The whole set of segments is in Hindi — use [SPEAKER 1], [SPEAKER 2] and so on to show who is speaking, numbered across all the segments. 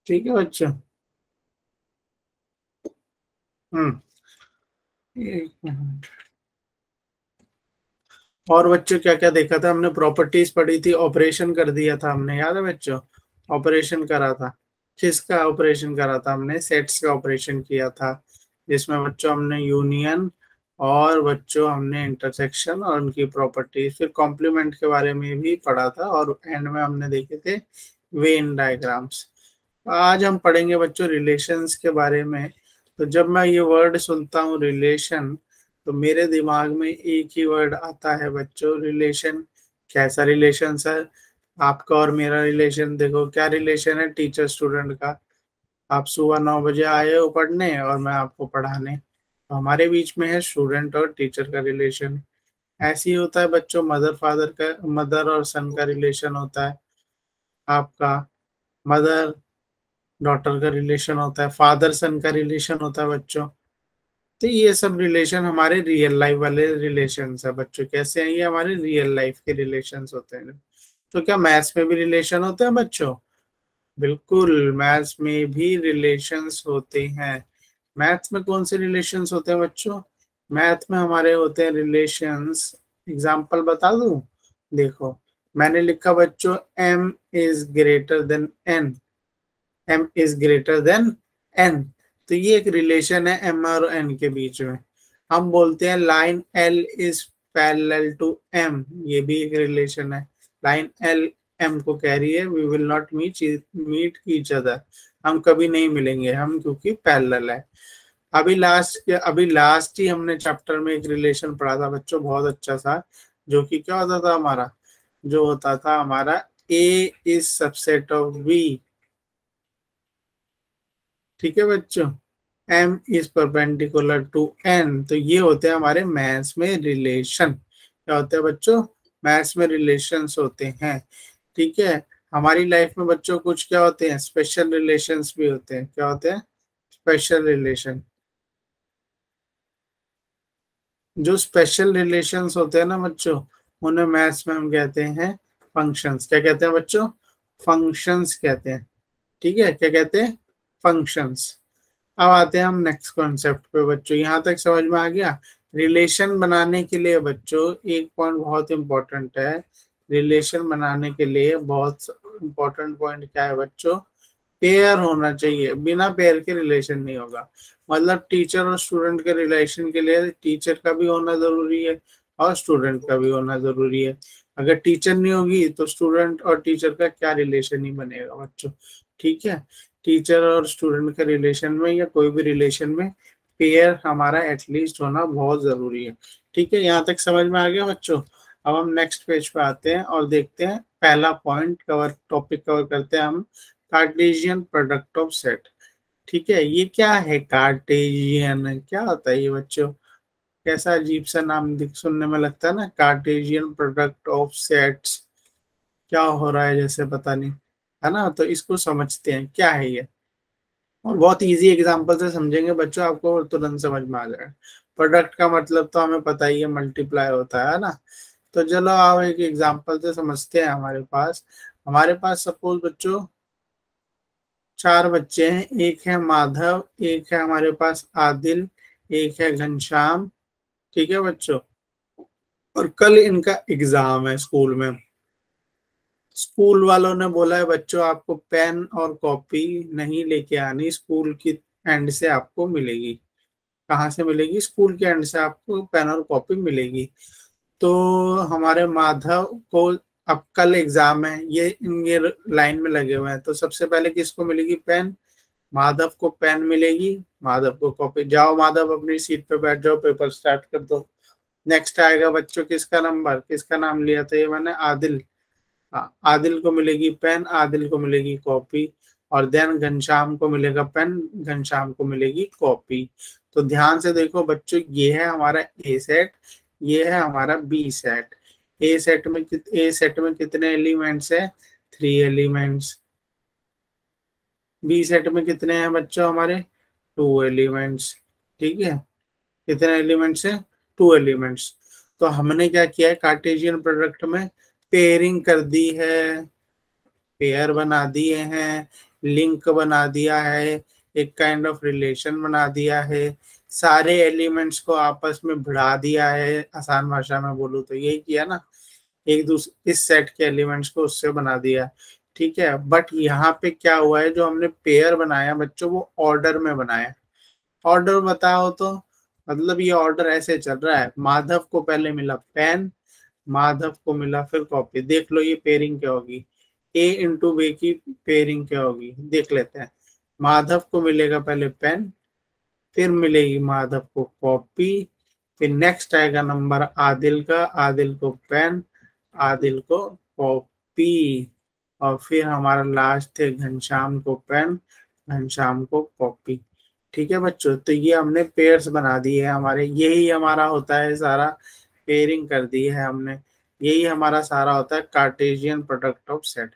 [SPEAKER 1] ठीक है बच्चों। एक मिनट। और बच्चों क्या क्या देखा था हमने? प्रॉपर्टीज पढ़ी थी, ऑपरेशन कर दिया था हमने, याद है बच्चों? ऑपरेशन करा था। किसका ऑपरेशन करा था हमने? सेट्स का ऑपरेशन किया था, जिसमें बच्चों हमने यूनियन और बच्चों हमने इंटरसेक्शन और उनकी प्रॉपर्टीज, फिर कॉम्प्लीमेंट के बारे में भी पढ़ा था, और एंड में हमने देखे थे वेन डायग्राम्स। आज हम पढ़ेंगे बच्चों रिलेशंस के बारे में। तो जब मैं ये वर्ड सुनता हूँ रिलेशन, तो मेरे दिमाग में एक ही वर्ड आता है बच्चों, रिलेशन। कैसा रिलेशन सर? आपका और मेरा रिलेशन देखो, क्या रिलेशन है टीचर स्टूडेंट का। आप सुबह 9 बजे आए हो पढ़ने और मैं आपको पढ़ाने, तो हमारे बीच में है स्टूडेंट और टीचर का रिलेशन। ऐसे ही होता है बच्चों, मदर फादर का, मदर और सन का रिलेशन होता है आपका, मदर डॉटर का रिलेशन होता है, फादर सन का रिलेशन होता है बच्चों। तो ये सब रिलेशन हमारे रियल लाइफ वाले रिलेशन है बच्चों। कैसे हैं ये? हमारे रियल लाइफ के रिलेशन होते हैं। तो क्या मैथ्स में भी रिलेशन होते हैं बच्चों? बिल्कुल, मैथ्स में भी रिलेशंस होते हैं। मैथ्स में कौन से रिलेशंस होते हैं बच्चों? मैथ में हमारे होते हैं रिलेशंस। एग्जाम्पल बता दूं? देखो, मैंने लिखा बच्चों m is greater then n, m is greater then n। तो ये एक रिलेशन है m और n के बीच में। हम बोलते हैं line l is parallel to m, ये भी एक रिलेशन है। लाइन l m को कह रही है we will not meet each other, हम कभी नहीं मिलेंगे हम, क्योंकि पैरेलल है। अभी लास्ट ही हमने चैप्टर में एक रिलेशन पढ़ा था बच्चों, बहुत अच्छा सा, जो कि क्या होता था हमारा, जो होता था हमारा a is subset of b। ठीक है बच्चों, m is perpendicular to n। तो ये होते हैं हमारे मैथ्स में रिलेशन। क्या होते हैं बच्चों? मैथ्स में रिलेशंस होते हैं। ठीक है। हमारी लाइफ में बच्चों कुछ क्या होते हैं, स्पेशल रिलेशंस भी होते हैं। क्या होते हैं? Special relation. जो स्पेशल रिलेशंस होते हैं ना बच्चों, उन्हें मैथ्स में हम कहते हैं फंक्शंस। क्या कहते हैं बच्चों? फंक्शंस कहते हैं। ठीक है, क्या कहते हैं? फंक्शंस। अब आते हैं हम नेक्स्ट कॉन्सेप्ट पे बच्चों। यहाँ तक समझ में आ गया? रिलेशन बनाने के लिए बच्चों एक पॉइंट बहुत इंपॉर्टेंट है। रिलेशन बनाने के लिए बहुत इंपॉर्टेंट पॉइंट क्या है बच्चों? पेयर होना चाहिए। बिना पेयर के रिलेशन नहीं होगा। मतलब टीचर और स्टूडेंट के रिलेशन के लिए टीचर का भी होना जरूरी है और स्टूडेंट का भी होना जरूरी है। अगर टीचर नहीं होगी तो स्टूडेंट और टीचर का क्या रिलेशन ही बनेगा बच्चों। ठीक है। टीचर और स्टूडेंट के रिलेशन में या कोई भी रिलेशन में पेयर हमारा एटलीस्ट होना बहुत जरूरी है। ठीक है, यहाँ तक समझ में आ गया बच्चों? अब हम नेक्स्ट पेज पे आते हैं और देखते हैं पहला पॉइंट कवर, टॉपिक कवर करते हैं हम, कार्टेशियन प्रोडक्ट ऑफ सेट। ठीक है, ये क्या है कार्टेशियन? क्या होता है ये बच्चों? कैसा अजीब सा नाम सुनने में लगता है ना, कार्टेशियन प्रोडक्ट ऑफ सेट्स। क्या हो रहा है जैसे पता नहीं, है ना? तो इसको समझते हैं क्या है ये, और बहुत इजी एग्जांपल से समझेंगे बच्चों, आपको तुरंत समझ में आ जाएगा। प्रोडक्ट का मतलब तो हमें पता ही है, मल्टीप्लाई होता है ना? तो चलो आप एक एग्जांपल से समझते हैं। हमारे पास सपोज बच्चों 4 बच्चे हैं। एक है माधव, एक है हमारे पास आदिल, एक है घनश्याम। ठीक है बच्चों, और कल इनका एग्जाम है स्कूल में। स्कूल वालों ने बोला है बच्चों आपको पेन और कॉपी नहीं लेके आनी, स्कूल की एंड से आपको मिलेगी। कहाँ से मिलेगी? स्कूल के एंड से आपको पेन और कॉपी मिलेगी। तो हमारे माधव को अब कल एग्जाम है, ये लाइन में लगे हुए हैं, तो सबसे पहले किसको मिलेगी? पेन। माधव को पेन मिलेगी, माधव को कॉपी। जाओ माधव अपनी सीट पे बैठ जाओ, पेपर स्टार्ट कर दो। नेक्स्ट आएगा बच्चों किसका नंबर, किसका नाम लिया था ये मैंने? आदिल। हाँ, आदिल को मिलेगी पेन, आदिल को मिलेगी कॉपी, और देन घनश्याम को मिलेगा पेन, घनश्याम को मिलेगी कॉपी। तो ध्यान से देखो बच्चों, ये है हमारा ए सेट, ये है हमारा बी सेट। ए सेट में कितने एलिमेंट्स है? 3 एलिमेंट्स। बी सेट में कितने हैं बच्चों हमारे? 2 एलिमेंट्स। ठीक है, कितने एलिमेंट्स हैं? 2 एलिमेंट्स। तो हमने क्या किया है कार्टेशियन प्रोडक्ट में? पेयरिंग कर दी है, पेयर बना दिए हैं। लिंक बना दिया है, एक काइंड ऑफ रिलेशन बना दिया है, सारे एलिमेंट्स को आपस में भिड़ा दिया है, आसान भाषा में बोलूँ तो यही किया ना, एक दूसरे इस सेट के एलिमेंट्स को उससे बना दिया। ठीक है, बट यहाँ पे क्या हुआ है, जो हमने पेयर बनाया बच्चों वो ऑर्डर में बनाया। ऑर्डर बताओ तो, मतलब ये ऑर्डर ऐसे चल रहा है, माधव को पहले मिला पेन, माधव को मिला फिर कॉपी। देख लो ये पेयरिंग क्या होगी, ए इंटू बी की पेयरिंग क्या होगी, देख लेते हैं। माधव को मिलेगा पहले पेन, फिर मिलेगी माधव को कॉपी, फिर नेक्स्ट आएगा नंबर आदिल का, आदिल को पेन, आदिल को कॉपी, और फिर हमारा लास्ट है घनश्याम को पेन, घनश्याम को कॉपी। ठीक है बच्चों, तो ये हमने पेयर्स बना दिए है हमारे, यही हमारा होता है सारा, पेयरिंग कर दी है हमने, यही हमारा सारा होता है Cartesian product of set.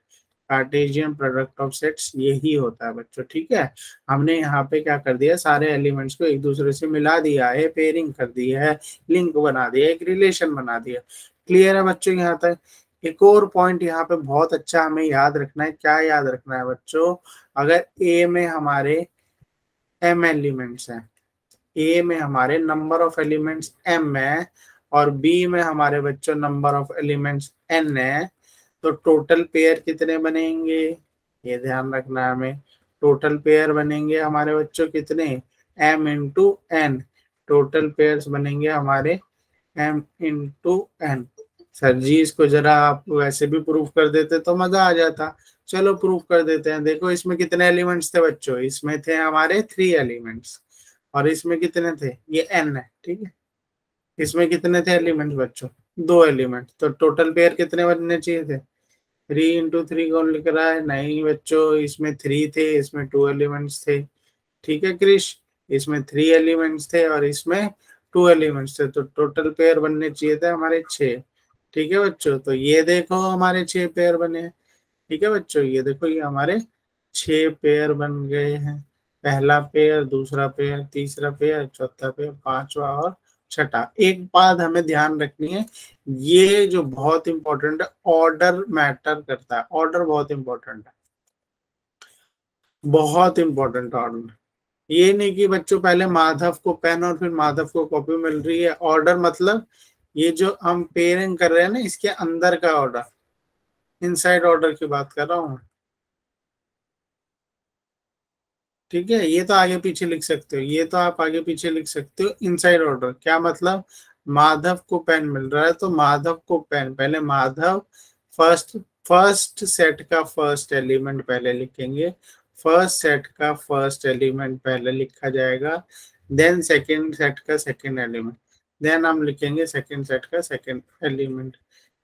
[SPEAKER 1] Cartesian product of sets यही होता है बच्चों। ठीक है, हमने यहाँ पे क्या कर दिया, सारे एलिमेंट्स को एक दूसरे से मिला दिया है, पेयरिंग कर दी है, लिंक बना दिया, एक रिलेशन बना दिया। क्लियर है बच्चों यहाँ तक? एक और पॉइंट यहाँ पे बहुत अच्छा हमें याद रखना है, क्या याद रखना है बच्चों, अगर ए में हमारे m एलिमेंट्स हैं, ए में हमारे नंबर ऑफ एलिमेंट्स m है, और बी में हमारे बच्चों नंबर ऑफ एलिमेंट्स n है, तो टोटल पेयर कितने बनेंगे, ये ध्यान रखना है हमें। टोटल पेयर बनेंगे हमारे बच्चों कितने, m into N, total pairs बनेंगे हमारे m into N. Sir ji इसको जरा आप वैसे भी प्रूफ कर देते तो मजा आ जाता। चलो प्रूफ कर देते हैं। देखो इसमें कितने एलिमेंट्स थे बच्चों, इसमें थे हमारे 3 एलिमेंट्स, और इसमें कितने थे, ये n है। ठीक है, इसमें कितने थे एलिमेंट्स बच्चों, 2 एलिमेंट, तो टोटल पेयर कितने बनने चाहिए थे, 3 इंटू 3 कौन लिख रहा है, नहीं बच्चों, इसमें 3 थे, इसमें 2 एलिमेंट्स थे। ठीक है क्रिश, इसमें 3 एलिमेंट्स थे और इसमें 2 एलिमेंट्स थे, तो टोटल पेयर बनने चाहिए थे हमारे 6। ठीक है बच्चों, तो ये देखो हमारे 6 पेयर बने हैं। ठीक है बच्चों, ये देखो ये हमारे 6 पेयर बन गए हैं, पहला पेयर, दूसरा पेयर, तीसरा पेयर, चौथा पेयर, पांचवा और छठा। एक बात हमें ध्यान रखनी है, ये जो बहुत इंपॉर्टेंट है, ऑर्डर मैटर करता है, ऑर्डर बहुत इंपॉर्टेंट है, बहुत इंपॉर्टेंट ऑर्डर। ये नहीं कि बच्चों पहले माधव को पेन और फिर माधव को कॉपी मिल रही है, ऑर्डर मतलब ये जो हम पेयरिंग कर रहे हैं ना, इसके अंदर का ऑर्डर, इनसाइड ऑर्डर की बात कर रहा हूँ। ठीक है, ये तो आगे पीछे लिख सकते हो, ये तो आप आगे पीछे लिख सकते हो। इनसाइड ऑर्डर क्या मतलब, माधव को पेन मिल रहा है तो माधव को पेन, पहले माधव फर्स्ट, फर्स्ट सेट का फर्स्ट एलिमेंट पहले लिखेंगे, फर्स्ट सेट का फर्स्ट एलिमेंट पहले लिखा जाएगा, देन सेकंड सेट का सेकंड एलिमेंट, देन हम लिखेंगे सेकंड सेट का सेकंड एलिमेंट।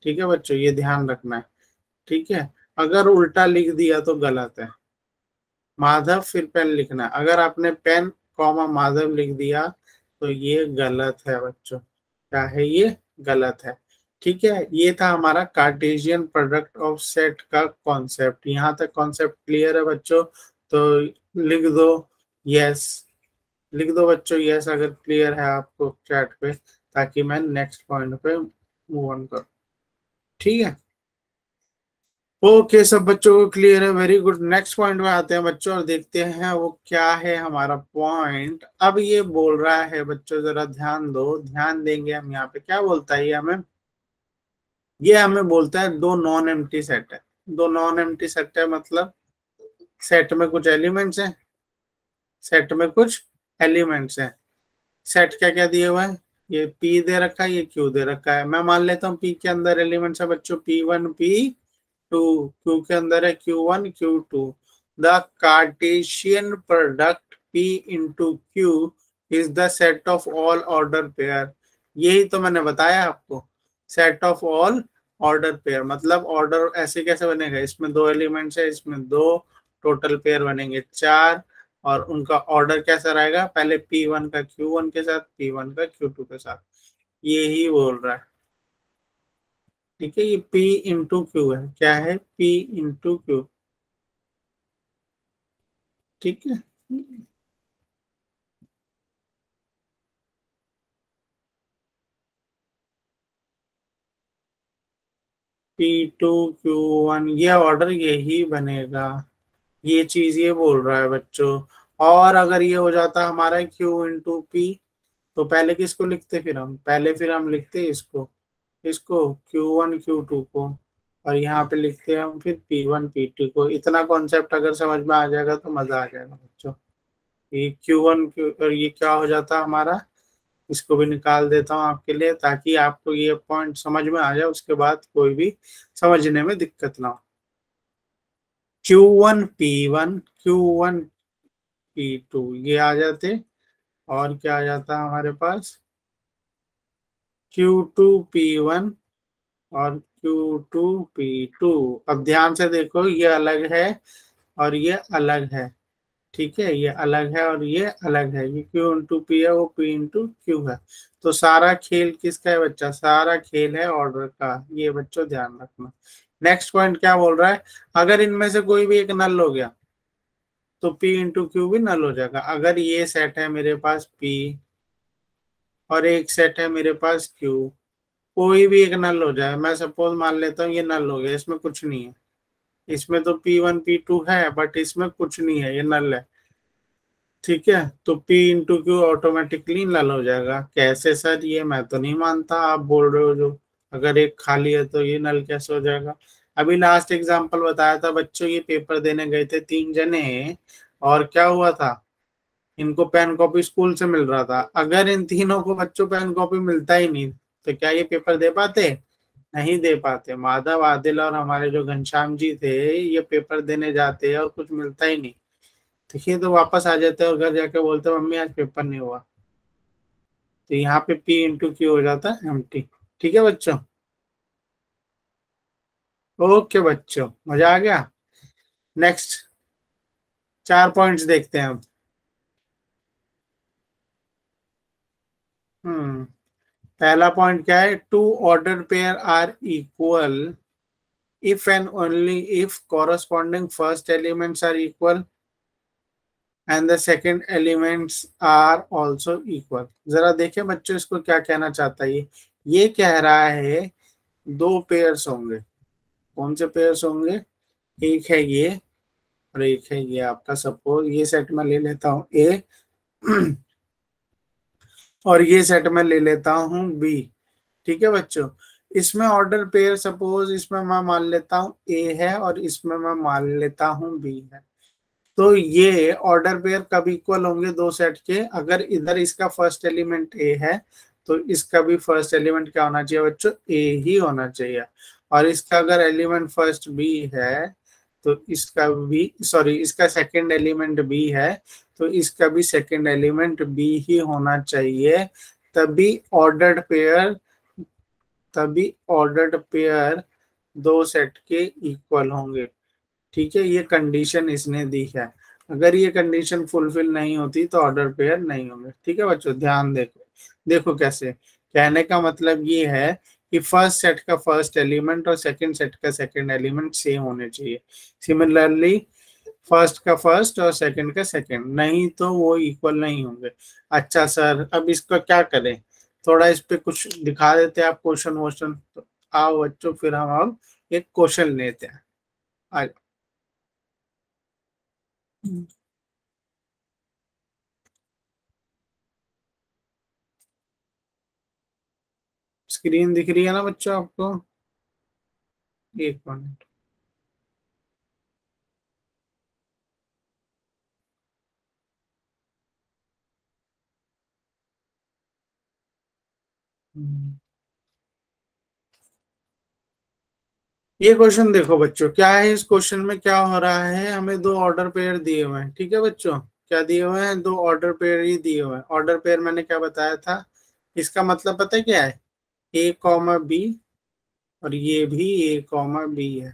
[SPEAKER 1] ठीक है बच्चों, ये ध्यान रखना है। ठीक है, अगर उल्टा लिख दिया तो गलत है, माधव फिर पेन लिखना है। अगर आपने पेन कॉमा माधव लिख दिया तो ये गलत है बच्चों, क्या है ये, गलत है। ठीक है, ये था हमारा कार्टेशियन प्रोडक्ट ऑफ सेट का कॉन्सेप्ट। यहाँ तक कॉन्सेप्ट क्लियर है बच्चों? तो लिख दो यस, लिख दो बच्चों यस अगर क्लियर है आपको चैट पे, ताकि मैं नेक्स्ट पॉइंट पे मूव ऑन करूँ। ठीक है, ओके सब बच्चों को क्लियर है, वेरी गुड। नेक्स्ट पॉइंट में आते हैं बच्चों और देखते हैं वो क्या है हमारा पॉइंट। अब ये बोल रहा है बच्चों, जरा ध्यान दो, ध्यान देंगे हम। यहाँ पे क्या बोलता है ये हमें, ये हमें बोलता है दो नॉन एम्प्टी सेट है। दो नॉन एम्प्टी सेट है मतलब सेट में कुछ एलिमेंट्स हैं, सेट में कुछ एलिमेंट्स हैं। सेट क्या क्या दिए हुआ है, ये पी दे रखा है, ये क्यू दे रखा है। मैं मान लेता हूँ पी के अंदर एलिमेंट्स है बच्चों P1 P2, क्यू के अंदर है Q1 Q2। The Cartesian product P into Q is the set of all order pair. यही तो मैंने बताया आपको, set of all order pair मतलब ऑर्डर ऐसे कैसे बनेगा, इसमें 2 एलिमेंट्स है, इसमें 2, टोटल पेयर बनेंगे 4, और उनका ऑर्डर कैसा रहेगा, पहले P1 का Q1 के साथ, P1 का Q2 के साथ, यही बोल रहा है। ठीक है, ये P इंटू क्यू है, क्या है P इंटू क्यू। ठीक है, P2 Q1 ये ऑर्डर यही बनेगा। ये चीज ये बोल रहा है बच्चों। और अगर ये हो जाता हमारा Q इंटू पी, तो पहले किसको लिखते, फिर हम लिखते इसको Q1 Q2 को, और यहाँ पे लिखते हैं हम फिर P1 P2 को। इतना कॉन्सेप्ट अगर समझ में आ जाएगा तो मजा आ जाएगा बच्चों। ये Q1 और ये क्या हो जाता हमारा, इसको भी निकाल देता हूँ आपके लिए ताकि आपको ये पॉइंट समझ में आ जाए, उसके बाद कोई भी समझने में दिक्कत ना हो। Q1 P1 Q1 P2 ये आ जाते, और क्या आ जाता हमारे पास Q2 P1 और Q2 P2। अब ध्यान से देखो, ये अलग है और ये अलग है, ठीक है, ये अलग है और ये अलग है। ये Q इंटू पी है, वो P इंटू क्यू है। तो सारा खेल किसका है बच्चा, सारा खेल है ऑर्डर का, ये बच्चों ध्यान रखना। नेक्स्ट पॉइंट क्या बोल रहा है, अगर इनमें से कोई भी एक नल हो गया तो P इंटू क्यू भी नल हो जाएगा। अगर ये सेट है मेरे पास P और एक सेट है मेरे पास Q, कोई भी एक नल हो जाए, मैं सपोज मान लेता हूँ ये नल हो गया, इसमें कुछ नहीं है, इसमें तो P1 P2 है बट इसमें कुछ नहीं है, ये नल है, ठीक है, तो P इंटू क्यू ऑटोमेटिकली नल हो जाएगा। कैसे सर, ये मैं तो नहीं मानता, आप बोल रहे हो जो, अगर एक खाली है तो ये नल कैसे हो जाएगा। अभी लास्ट एग्जांपल बताया था बच्चों, ये पेपर देने गए थे 3 जने, और क्या हुआ था, इनको पेन कॉपी स्कूल से मिल रहा था। अगर इन तीनों को बच्चों पेन कॉपी मिलता ही नहीं तो क्या ये पेपर दे पाते, नहीं दे पाते। माधव, आदिल और हमारे जो घनश्याम जी थे, ये पेपर देने जाते और कुछ मिलता ही नहीं, देखिए तो वापस आ जाते हैं और घर जाके बोलते हैं मम्मी आज पेपर नहीं हुआ। तो यहाँ पे P इंटू क्यू हो जाता है एम्प्टी। ठीक है बच्चों, ओके बच्चों, मजा आ गया। नेक्स्ट 4 पॉइंट्स देखते हैं हम। हम्म पहला पॉइंट क्या है, two order pair are equal if and only if corresponding first elements are equal and the second elements are also equal. जरा देखें बच्चों, इसको क्या कहना चाहता है ये कह रहा है दो पेयर्स होंगे। कौन से पेयर्स होंगे, एक है ये और एक है ये आपका, सपोज ये सेट में ले लेता हूँ ए और ये सेट में ले लेता हूँ बी। ठीक है बच्चों, इसमें ऑर्डर पेयर सपोज इसमें मैं मान लेता हूँ ए है और इसमें मैं मान लेता हूँ बी है। तो ये ऑर्डर पेयर कब इक्वल होंगे दो सेट के, अगर इधर इसका फर्स्ट एलिमेंट ए है तो इसका भी फर्स्ट एलिमेंट क्या होना चाहिए बच्चों, ए ही होना चाहिए। और इसका अगर एलिमेंट फर्स्ट बी है तो इसका भी, सॉरी इसका सेकंड एलिमेंट बी है तो इसका भी सेकंड एलिमेंट बी ही होना चाहिए। तभी ऑर्डर्ड पेयर तभी ऑर्डर्ड पेयर दो सेट के इक्वल होंगे। ठीक है, ये कंडीशन इसने दी है। अगर ये कंडीशन फुलफिल नहीं होती तो ऑर्डर पेयर नहीं होंगे। ठीक है बच्चों, ध्यान देखो, देखो कैसे, कहने का मतलब ये है कि फर्स्ट सेट का फर्स्ट एलिमेंट और सेकंड सेट का सेकंड एलिमेंट सेम होने चाहिए। सिमिलरली फर्स्ट का फर्स्ट और सेकंड का सेकंड, नहीं तो वो इक्वल नहीं होंगे। अच्छा सर, अब इसका क्या करें, थोड़ा इस पे कुछ दिखा देते हैं आप, क्वेश्चन वोश्चन। तो आओ बच्चों, फिर हम अब एक क्वेश्चन लेते हैं। आ जाओ। स्क्रीन दिख रही है ना बच्चों आपको, एक मिनट। हम्म। ये क्वेश्चन देखो बच्चों, क्या है इस क्वेश्चन में, क्या हो रहा है, हमें दो ऑर्डर पेयर दिए हुए हैं। ठीक है बच्चों, क्या दिए हुए हैं, दो ऑर्डर पेयर ही दिए हुए हैं। ऑर्डर पेयर मैंने क्या बताया था, इसका मतलब पता है क्या है, ए कॉमा बी और ये भी ए कॉमा बी है।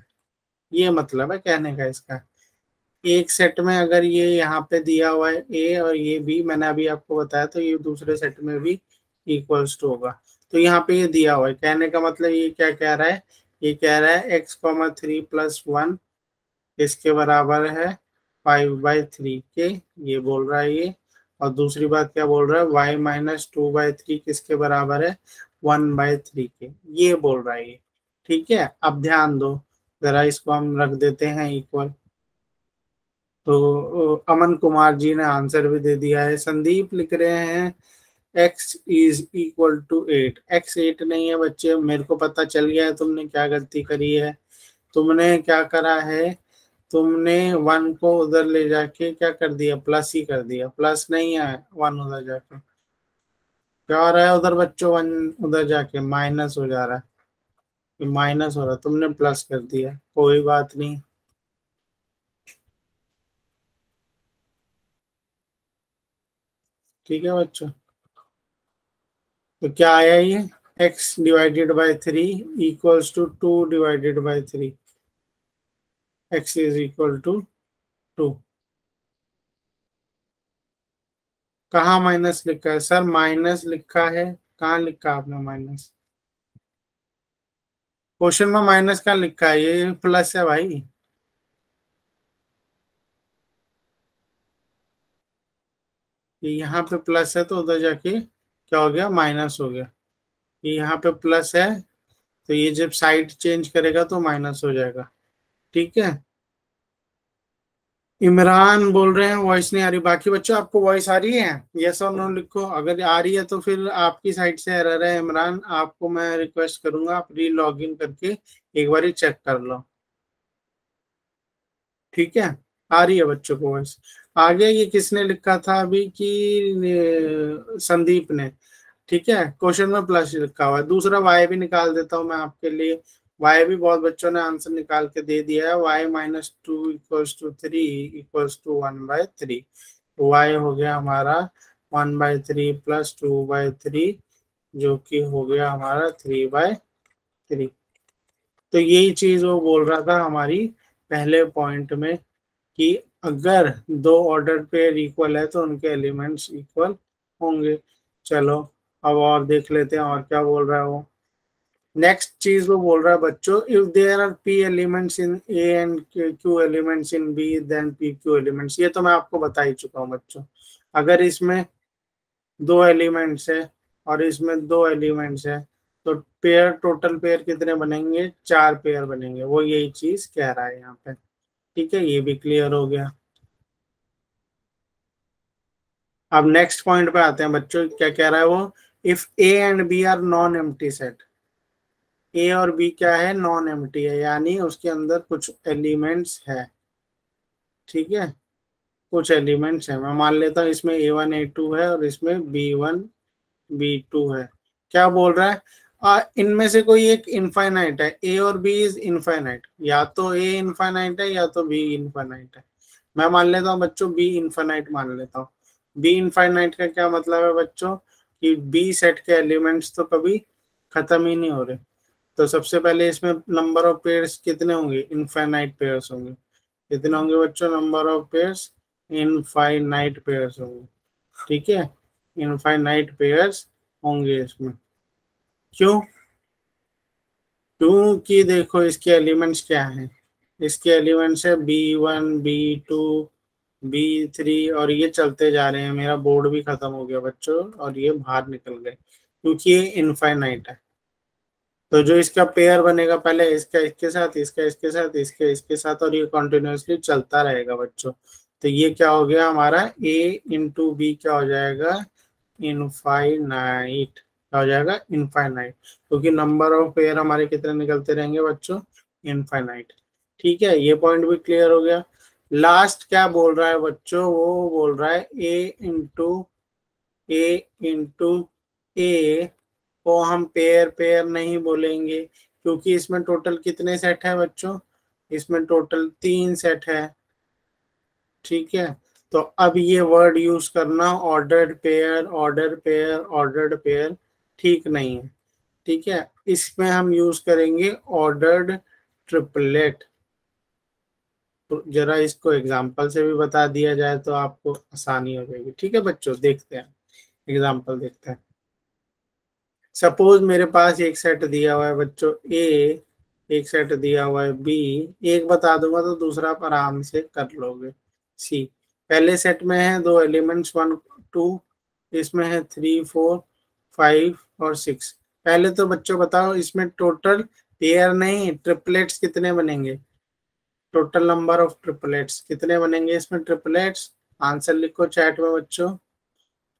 [SPEAKER 1] ये मतलब है कहने का इसका, एक सेट में अगर ये यहाँ पे दिया हुआ है ए और ये बी, मैंने अभी आपको बताया, तो ये दूसरे सेट में भी इक्वल्स टू होगा। तो यहाँ पे ये दिया हुआ है, कहने का मतलब ये क्या कह रहा है, ये कह रहा है x,3+1 इसके बराबर है 5/3 के, ये बोल रहा है ये। और दूसरी बात क्या बोल रहा है, y-2/3 किसके बराबर है, 1/3 के, ये बोल रहा है ये। ठीक है, अब ध्यान दो, जरा इसको हम रख देते हैं इक्वल। तो अमन कुमार जी ने आंसर भी दे दिया है। संदीप लिख रहे हैं x is equal to 8। x 8 नहीं है बच्चे, मेरे को पता चल गया है तुमने क्या गलती करी है। तुमने क्या करा है, तुमने वन को उधर ले जाके क्या कर दिया, प्लस ही कर दिया। प्लस नहीं है, वन उधर जाके क्या हो रहा है, उधर बच्चों वन उधर जाके माइनस हो जा रहा है, माइनस हो रहा है, तुमने प्लस कर दिया, कोई बात नहीं। ठीक है बच्चों, तो क्या आया ये, x divided by 3 equals to 2 divided by 3। x is equal to 2। कहाँ माइनस लिखा है सर, माइनस लिखा है, कहाँ लिखा आपने माइनस, क्वेश्चन में माइनस कहाँ लिखा है, ये प्लस है भाई। ये यहाँ पे प्लस है तो उधर जाके क्या हो गया, माइनस हो गया। ये यहाँ पे प्लस है, तो ये जब साइड चेंज करेगा तो माइनस हो जाएगा। ठीक है, इमरान बोल रहे हैं वॉइस नहीं आ रही। बाकी बच्चों आपको वॉइस आ रही है, यस और नो लिखो। अगर आ रही है तो फिर आपकी साइड से एरर है। इमरान आपको मैं रिक्वेस्ट करूंगा, आप री लॉग इन करके एक बार चेक कर लो। ठीक है, आ रही है बच्चों को वॉइस। आगे ये किसने लिखा था अभी कि संदीप ने। ठीक है, क्वेश्चन में प्लस लिखा हुआ है। दूसरा वाई भी निकाल देता हूं मैं आपके लिए। वाई भी बहुत बच्चों ने आंसर निकाल के दे दिया है। Y minus two equals to 3 equals to 1/3। Y हो गया हमारा 1/3 प्लस 2/3, जो कि हो गया हमारा 3/3। तो यही चीज वो बोल रहा था हमारी पहले पॉइंट में, कि अगर दो ऑर्डर पेयर इक्वल है तो उनके एलिमेंट्स इक्वल होंगे। चलो अब और देख लेते हैं और क्या बोल रहा है वो। नेक्स्ट चीज वो बोल रहा है बच्चों, if there are p elements in a and q elements in b then p q elements. ये तो मैं आपको बता ही चुका हूँ बच्चों। अगर इसमें दो एलिमेंट्स है और इसमें दो एलिमेंट्स है, तो पेयर, टोटल पेयर कितने बनेंगे, 4 पेयर बनेंगे। वो यही चीज कह रहा है यहाँ पे। ठीक है, ये भी क्लियर हो गया। अब नेक्स्ट पॉइंट पे आते हैं बच्चों, क्या कह रहा है वो, if A and B are non empty set. A और बी क्या है, नॉन एम्प्टी है, यानी उसके अंदर कुछ एलिमेंट्स है। ठीक है, कुछ एलिमेंट्स है। मैं मान लेता हूँ इसमें A1 A2 है और इसमें B1 B2 है। क्या बोल रहा है, इनमें से कोई एक इनफाइनाइट है। ए और बी इज इनफाइनाइट, या तो ए इनफाइनाइट है या तो बी इनफाइनाइट है। मैं मान लेता हूँ बच्चों बी इनफाइनाइट मान लेता हूँ। बी इनफाइनाइट का क्या मतलब है बच्चों, कि बी सेट के एलिमेंट्स तो कभी खत्म ही नहीं हो रहे। तो सबसे पहले इसमें नंबर ऑफ पेयर्स कितने होंगे, इनफाइनाइट पेयर्स होंगे। कितने होंगे बच्चों, number of pairs, infinite pairs होंगे। ठीक है, इनफाइनाइट पेयर्स होंगे इसमें। क्यों, क्योंकि देखो इसके एलिमेंट्स क्या हैं। इसके एलिमेंट्स है B1 B2 B3, और ये चलते जा रहे हैं। मेरा बोर्ड भी खत्म हो गया बच्चों और ये बाहर निकल गए, क्योंकि ये इनफाइनाइट है। तो जो इसका पेयर बनेगा, पहले इसका इसके साथ, इसका इसके साथ, इसके इसके साथ, और ये कॉन्टिन्यूसली चलता रहेगा बच्चों। तो ये क्या हो गया हमारा, A × B क्या हो जाएगा, इनफाइनाइट। क्या हो जाएगा, इनफाइनाइट, क्योंकि नंबर ऑफ पेयर हमारे कितने निकलते रहेंगे बच्चों, इनफाइनाइट। ठीक है, ये पॉइंट भी क्लियर हो गया। लास्ट क्या बोल रहा है बच्चों, वो बोल रहा है A × A को हम पेयर पेयर नहीं बोलेंगे, क्योंकि इसमें टोटल कितने सेट है बच्चों, इसमें टोटल 3 सेट है। ठीक है, तो अब ये वर्ड यूज करना, ordered pair order pair ordered pair, ठीक नहीं है। ठीक है, इसमें हम यूज करेंगे ऑर्डर्ड ट्रिपलेट। तो जरा इसको एग्जांपल से भी बता दिया जाए तो आपको आसानी हो जाएगी। ठीक है बच्चों, देखते हैं एग्जांपल, देखते हैं। सपोज मेरे पास एक सेट दिया हुआ है बच्चों ए, एक सेट दिया हुआ है बी। एक बता दूंगा तो दूसरा आप आराम से कर लोगे। सी, पहले सेट में है दो एलिमेंट्स 1 2, इसमें है 3 4 5 और 6। पहले तो बच्चों बताओ इसमें टोटल पेयर नहीं ट्रिपलेट्स कितने बनेंगे, टोटल नंबर ऑफ ट्रिपलेट्स कितने बनेंगे इसमें ट्रिपलेट्स? आंसर लिखो चैट में बच्चों,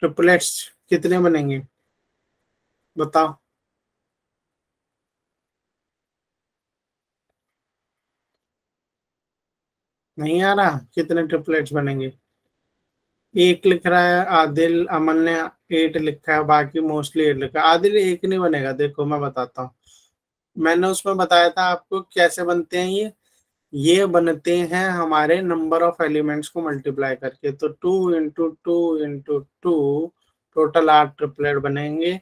[SPEAKER 1] ट्रिपलेट्स कितने बनेंगे बताओ। नहीं आ रहा, कितने ट्रिपलेट्स बनेंगे? एक लिख रहा है आदिल, अमन ने 8 लिखा है, बाकी मोस्टली 8 लिखा है। आदिल एक नहीं बनेगा, देखो मैं बताता हूँ। मैंने उसमें बताया था आपको कैसे बनते हैं ये बनते हैं हमारे नंबर ऑफ एलिमेंट्स को मल्टीप्लाई करके। तो 2 × 2 × 2 टोटल 8 ट्रिपलेट बनेंगे।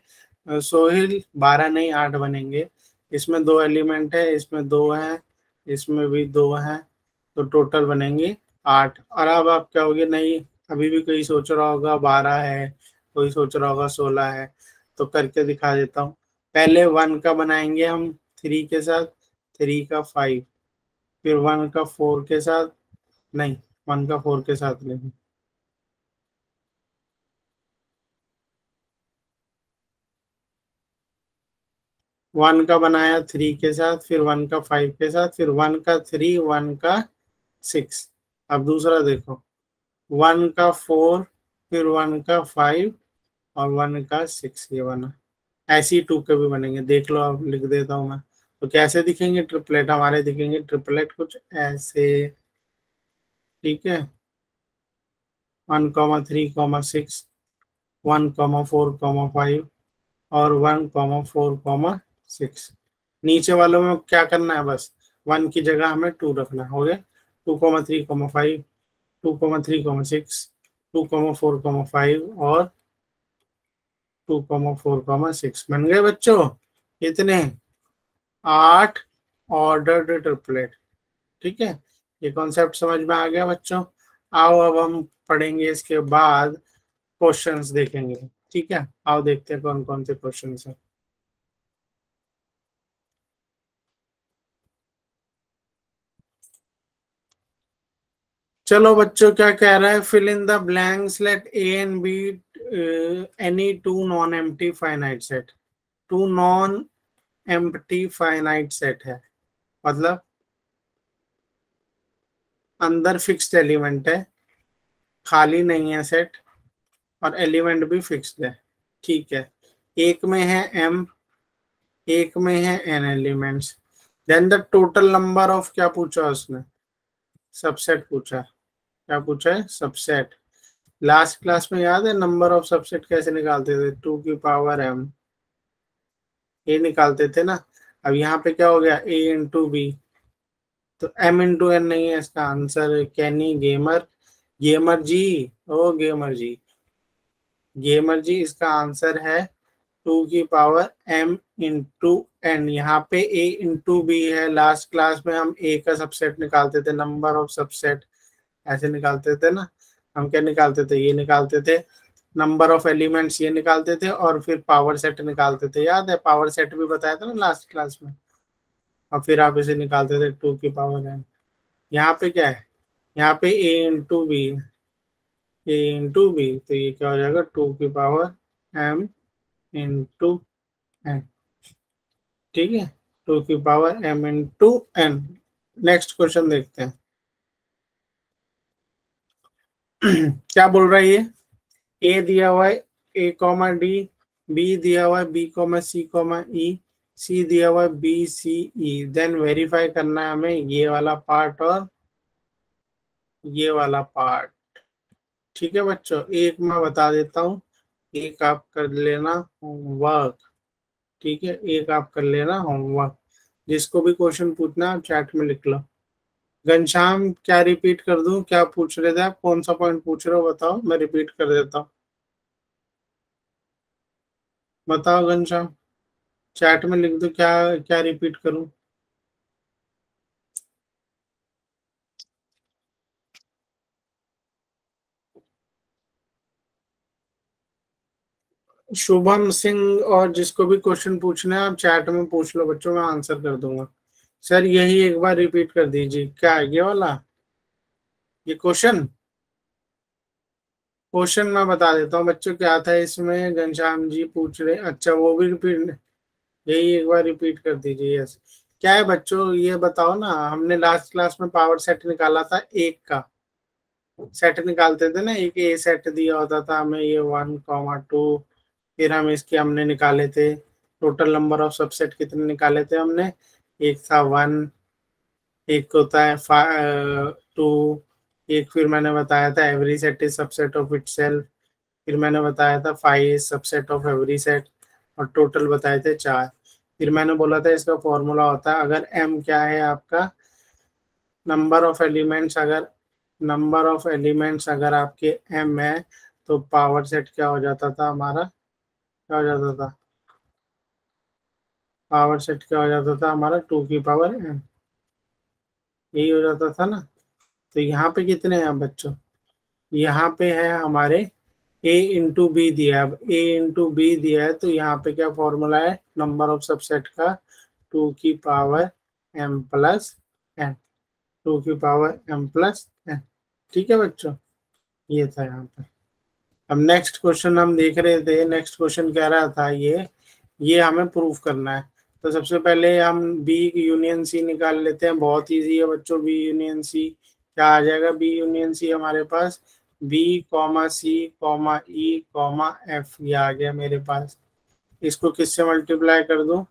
[SPEAKER 1] सोहिल 12 नहीं 8 बनेंगे। इसमें 2 एलिमेंट है, इसमें 2 है, इसमें भी 2 है, तो टोटल बनेंगे 8। और अब आप क्या होगे, नहीं अभी भी कोई सोच रहा होगा 12 है, कोई सोच रहा होगा 16 है, तो करके दिखा देता हूँ। पहले 1 का बनाएंगे हम 3 के साथ, 3 का 5, फिर 1 का 4 के साथ, नहीं 1 का 4 के साथ लेंगे। 1 का बनाया 3 के साथ, फिर 1 का 5 के साथ, फिर 1 का 3, 1 का 6। अब दूसरा देखो, 1 का 4, फिर 1 का 5 और 1 का 6, ये बना। ऐसे ही 2 के भी बनेंगे, देख लो, अब लिख देता हूँ मैं। तो कैसे दिखेंगे ट्रिपलेट हमारे? दिखेंगे ट्रिपलेट कुछ ऐसे, ठीक है। 1, 3, 6, 1, 4, 5 और 1, 4, 6। नीचे वालों में क्या करना है, बस 1 की जगह हमें 2 रखना, हो गया। 2, 3, 5, 2, 3, 6, 2, 4, 5 और 2, 4, 6 बन गए बच्चों। कितने? 8 ऑर्डर्ड ट्रिपलेट। ठीक है, ये कॉन्सेप्ट समझ में आ गया बच्चों। आओ अब हम पढ़ेंगे इसके बाद क्वेश्चंस देखेंगे। ठीक है, आओ देखते हैं कौन कौन से क्वेश्चंस हैं। चलो बच्चों, क्या कह रहा है? Fill in the blanks, let A and B any two non empty finite set. Two non empty finite set है, मतलब अंदर फिक्स्ड एलिमेंट है, खाली नहीं है सेट, और एलिमेंट भी फिक्स्ड है। ठीक है, एक में है m, एक में है n elements. Then the total number of, क्या पूछा उसने? सबसेट पूछा। क्या पूछा है? सबसेट। लास्ट क्लास में याद है नंबर ऑफ सबसेट कैसे निकालते थे? 2 की पावर m, ये निकालते थे ना। अब यहाँ पे क्या हो गया? a × b, तो m × n नहीं है इसका आंसर। कैनी गेमर, गेमर जी, ओ गेमर जी, गेमर जी, इसका आंसर है 2 की पावर m × n। यहाँ पे a × b है। लास्ट क्लास में हम a का सबसेट निकालते थे, नंबर ऑफ सबसेट ऐसे निकालते थे ना। हम क्या निकालते थे? ये निकालते थे, नंबर ऑफ एलिमेंट्स ये निकालते थे, और फिर पावर सेट निकालते थे। याद है? पावर सेट भी बताया था ना लास्ट क्लास में। और फिर आप इसे निकालते थे 2 की पावर m। यहाँ पे क्या है? यहाँ पे a × b, a × b, तो ये क्या हो जाएगा? 2 की पावर m × n। ठीक है, 2 की power m × n। Next question देखते हैं। क्या बोल रहा है ये? ए दिया हुआ है a, d, बी दिया हुआ है b, c, e, सी दिया हुआ है b, c, e। Then verify करना है हमें ये वाला पार्ट और ये वाला पार्ट। ठीक है बच्चों, एक मैं बता देता हूँ, एक आप कर लेना होमवर्क। ठीक है, एक आप कर लेना होमवर्क। जिसको भी क्वेश्चन पूछना है आप चैट में लिख लो। घनश्याम, क्या रिपीट कर दूं? क्या पूछ रहे थे आप? कौन सा पॉइंट पूछ रहे हो बताओ, मैं रिपीट कर देता हूँ। बताओ घनश्याम, चैट में लिख दो, क्या क्या रिपीट करूं? शुभम सिंह, और जिसको भी क्वेश्चन पूछना है आप चैट में पूछ लो बच्चों, मैं आंसर कर दूंगा। सर यही एक बार रिपीट कर दीजिए, क्या है ये वाला? ये क्वेश्चन, क्वेश्चन मैं बता देता हूँ बच्चों क्या था इसमें। घनश्याम जी पूछ रहे, अच्छा वो भी रिपीट, यही एक बार रिपीट कर दीजिए। यस, क्या है बच्चों, ये बताओ ना, हमने लास्ट क्लास में पावर सेट निकाला था, एक का सेट निकालते थे ना, एक ए सेट दिया होता था हमें, ये 1, 2, फिर हम इसके हमने निकाले थे टोटल नंबर ऑफ सबसेट, कितने निकाले थे हमने, एक था 1, एक होता है 2, एक फिर मैंने बताया था every set is subset of itself, फिर मैंने बताया था 5 is subset of every set, और टोटल बताए थे 4। फिर मैंने बोला था इसका फॉर्मूला होता है, अगर m क्या है आपका नंबर ऑफ एलिमेंट्स, अगर नंबर ऑफ एलिमेंट्स अगर आपके m है, तो पावर सेट क्या हो जाता था हमारा, क्या हो जाता था, पावर सेट क्या हो जाता था हमारा 2 की पावर m, यही हो जाता था ना। तो यहाँ पे कितने हैं बच्चों, यहाँ पे है हमारे a इंटू बी दिया है, अब a इंटू बी दिया है, तो यहाँ पे क्या फॉर्मूला है नंबर ऑफ सबसेट का, 2 की पावर m प्लस n, 2 की पावर m प्लस n। ठीक है बच्चों, ये था यहाँ पे। अब नेक्स्ट क्वेश्चन हम देख रहे थे, नेक्स्ट क्वेश्चन कह रहा था ये हमें प्रूफ करना है। तो सबसे पहले हम बी यूनियन सी निकाल लेते हैं, बहुत इजी है बच्चों, बी यूनियन सी क्या आ जाएगा, बी यूनियन सी हमारे पास बी कॉमा सी कॉमा ई कॉमा एफ, ये आ गया मेरे पास। इसको किससे मल्टीप्लाई कर दूं,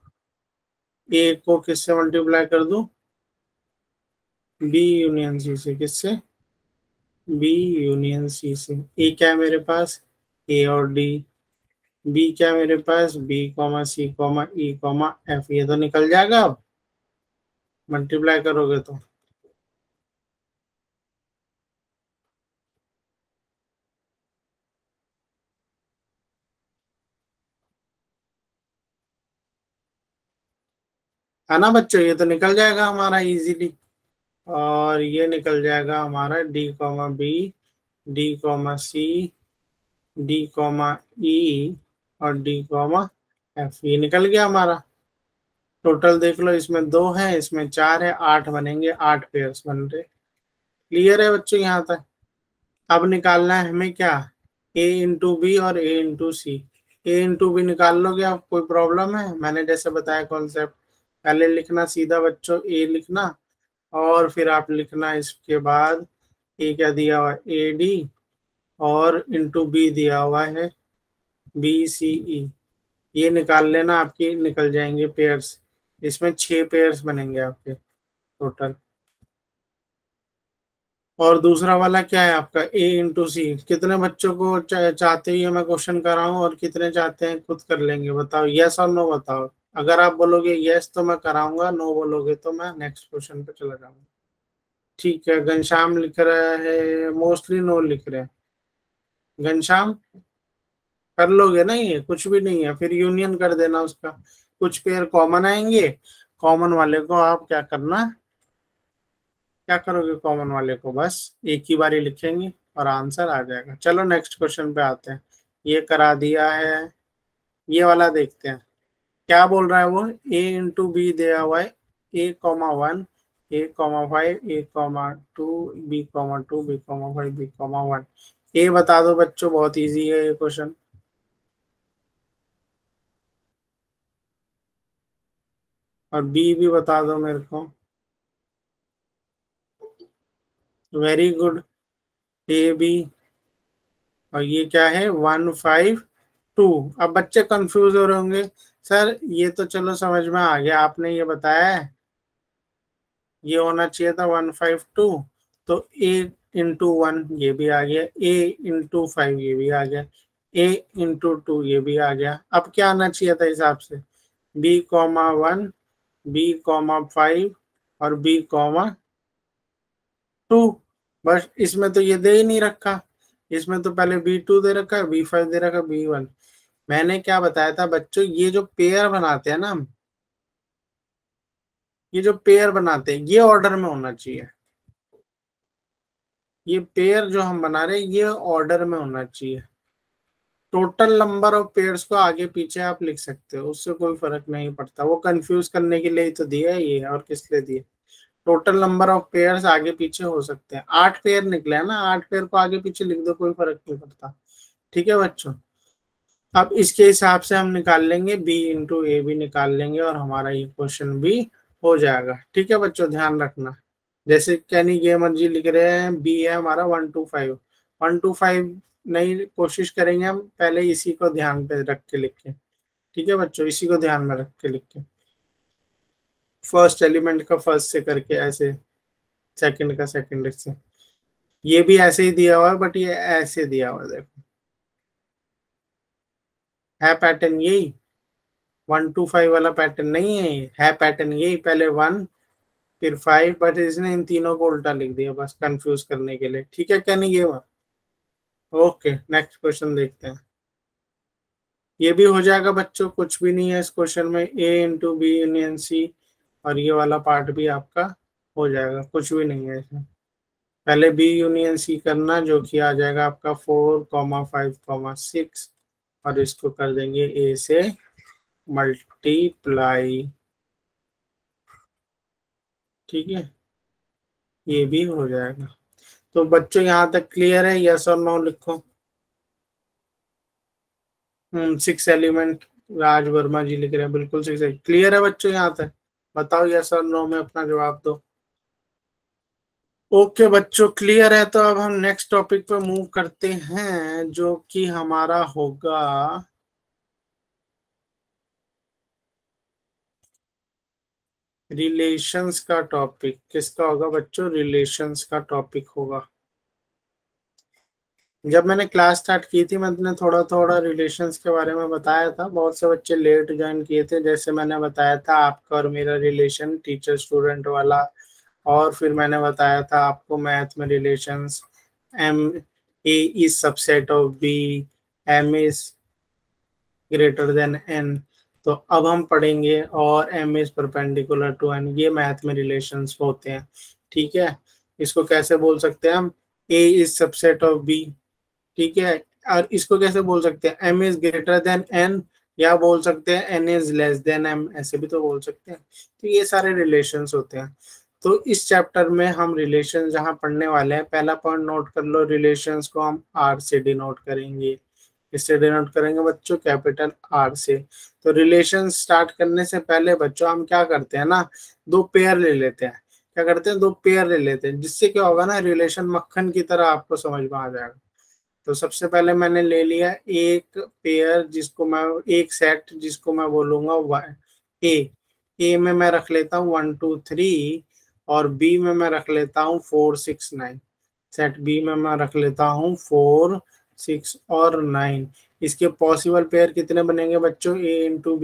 [SPEAKER 1] ए को किससे मल्टीप्लाई कर दूं, बी यूनियन सी से, किससे, बी यूनियन सी से। ए क्या है मेरे पास, ए और डी, बी क्या है मेरे पास, बी कॉमा सी कॉमा ई कॉमा एफ, ये तो निकल जाएगा अब मल्टीप्लाई करोगे तो। है ना बच्चों, ये तो निकल जाएगा हमारा इजीली। और ये निकल जाएगा हमारा D comma B, D comma C, D comma E और डी कॉमा एफ, ये निकल गया हमारा। टोटल देख लो, इसमें 2 है, इसमें 4 है, 8 बनेंगे, 8 पेयर्स बन रहे। क्लियर है बच्चों यहाँ तक। अब निकालना है हमें क्या, ए इंटू बी और ए इंटू सी। ए इंटू बी निकाल लोगे आप, कोई प्रॉब्लम है, मैंने जैसे बताया कॉन्सेप्ट, पहले लिखना सीधा बच्चों, ए लिखना और फिर आप लिखना इसके बाद ए क्या दिया हुआ है, ए डी, और इंटू बी दिया हुआ है बी सी ई। ये निकाल लेना, आपकी निकल जाएंगे पेयर्स, इसमें 6 पेयर्स बनेंगे आपके टोटल। और दूसरा वाला क्या है आपका, ए इंटू सी। कितने बच्चों को चाहते हुए मैं क्वेश्चन कर रहा हूँ, और कितने चाहते हैं खुद कर लेंगे, बताओ यस और नो बताओ। अगर आप बोलोगे यस तो मैं कराऊंगा, नो बोलोगे तो मैं नेक्स्ट क्वेश्चन पे चला जाऊंगा। ठीक है, घनश्याम लिख रहा है, मोस्टली नो लिख रहे हैं। घनश्याम कर लोगे ना, ये कुछ भी नहीं है, फिर यूनियन कर देना उसका, कुछ पेयर कॉमन आएंगे, कॉमन वाले को आप क्या करना, क्या करोगे, कॉमन वाले को बस एक ही बारी लिखेंगे और आंसर आ जाएगा। चलो नेक्स्ट क्वेश्चन पे आते हैं, ये करा दिया है, ये वाला देखते हैं क्या बोल रहा है वो। ए इंटू बी दिया हुआ है, A,1, A,5, A,2, B,2, B,5, B,1। ए बता दो बच्चों, बहुत इजी है ये क्वेश्चन। और बी भी बता दो मेरे को, वेरी गुड, ए बी। और ये क्या है 1, 5, 2। अब बच्चे कंफ्यूज हो रहे होंगे, सर ये तो चलो समझ में आ गया, आपने ये बताया है ये होना चाहिए था 1, 5, 2, तो ए इंटू 1 ये भी आ गया, ए इंटू 5 ये भी आ गया, ए इंटू 2 ये भी आ गया। अब क्या आना चाहिए था हिसाब से, B,1, B,5 और B,2। बस इसमें तो ये दे ही नहीं रखा, इसमें तो पहले B2 दे रखा है, B5 दे रखा, B1। मैंने क्या बताया था बच्चों, ये जो पेयर बनाते हैं ना हम, ये जो पेयर बनाते हैं ये ऑर्डर में होना चाहिए, ये पेयर जो हम बना रहे हैं ये ऑर्डर में होना चाहिए। टोटल नंबर ऑफ पेयर्स को आगे पीछे आप लिख सकते हो, उससे कोई फर्क नहीं पड़ता, वो कंफ्यूज करने के लिए ही तो दिया है ये, और किस लिए दिया। टोटल नंबर ऑफ पेयर्स आगे पीछे हो सकते हैं, 8 पेयर निकले हैं ना, 8 पेयर को आगे पीछे लिख दो, कोई फर्क नहीं पड़ता। ठीक है बच्चों, अब इसके हिसाब से हम निकाल लेंगे बी इंटू ए भी निकाल लेंगे, और हमारा ये क्वेश्चन भी हो जाएगा। ठीक है बच्चों, ध्यान रखना। जैसे कैनी गेमर जी लिख रहे हैं बी है हमारा 125, 125 नहीं, कोशिश करेंगे हम पहले इसी को ध्यान पे रख के लिखें। ठीक है बच्चों, इसी को ध्यान में रख के लिखें, फर्स्ट एलिमेंट का फर्स्ट से करके ऐसे, सेकंड का सेकंड से। ये भी ऐसे ही दिया हुआ है, बट ये ऐसे दिया हुआ है, देखो है पैटर्न यही, 125 वाला पैटर्न नहीं है, है पैटर्न यही, पहले 1 फिर 5, बट इसने इन तीनों को उल्टा लिख दिया बस कंफ्यूज करने के लिए। ठीक है क्या नहीं ये बात। ओके, नेक्स्ट क्वेश्चन देखते हैं। ये भी हो जाएगा बच्चों, कुछ भी नहीं है इस क्वेश्चन में, ए इंटू बी यूनियन सी, और ये वाला पार्ट भी आपका हो जाएगा, कुछ भी नहीं है इसमें। पहले बी यूनियन सी करना, जो कि आ जाएगा आपका 4, 5, 6, और इसको कर देंगे ए से मल्टीप्लाई। ठीक है, ये भी हो जाएगा। तो बच्चों यहाँ तक क्लियर है, यस और नो लिखो। 6 एलिमेंट, राज वर्मा जी लिख रहे हैं, बिल्कुल 6 है। क्लियर है बच्चों यहाँ तक, बताओ यस और नो में अपना जवाब दो। ओके बच्चों, क्लियर है। तो अब हम नेक्स्ट टॉपिक पे मूव करते हैं, जो कि हमारा होगा रिलेशंस का टॉपिक। किसका होगा बच्चों, रिलेशंस का टॉपिक होगा। जब मैंने क्लास स्टार्ट की थी, मैंने थोड़ा थोड़ा रिलेशंस के बारे में बताया था, बहुत से बच्चे लेट ज्वाइन किए थे। जैसे मैंने बताया था आपका और मेरा रिलेशन टीचर स्टूडेंट वाला, और फिर मैंने बताया था आपको मैथ में relations, M A is subset of B, M is greater than N. तो अब हम पढ़ेंगे और M is perpendicular to N, ये मैथ में रिलेशंस होते हैं। ठीक है, इसको कैसे बोल सकते हैं हम, A is subset of B. ठीक है, और इसको कैसे बोल सकते हैं, M is greater than N, या बोल सकते हैं N is less than M, ऐसे भी तो बोल सकते हैं। तो ये सारे रिलेशंस होते हैं। तो इस चैप्टर में हम रिलेशन जहां पढ़ने वाले हैं, पहला पॉइंट नोट कर लो, रिलेशंस को हम आर से डिनोट करेंगे। इससे डिनोट करेंगे बच्चों कैपिटल आर से। तो रिलेशन स्टार्ट करने से पहले बच्चों हम क्या करते हैं ना, दो पेयर ले लेते हैं। क्या करते हैं, दो पेयर ले लेते हैं, जिससे क्या होगा ना, रिलेशन मक्खन की तरह आपको समझ में आ जाएगा। तो सबसे पहले मैंने ले लिया एक पेयर, जिसको मैं, एक सेट जिसको मैं बोलूंगा ए। ए में मैं रख लेता हूँ 1 2 3, और बी में मैं रख लेता हूँ 4 6 9। सेट बी में मैं रख लेता हूँ 4 6 और 9। इसके पॉसिबल पेयर कितने बनेंगे बच्चों, ए इंटू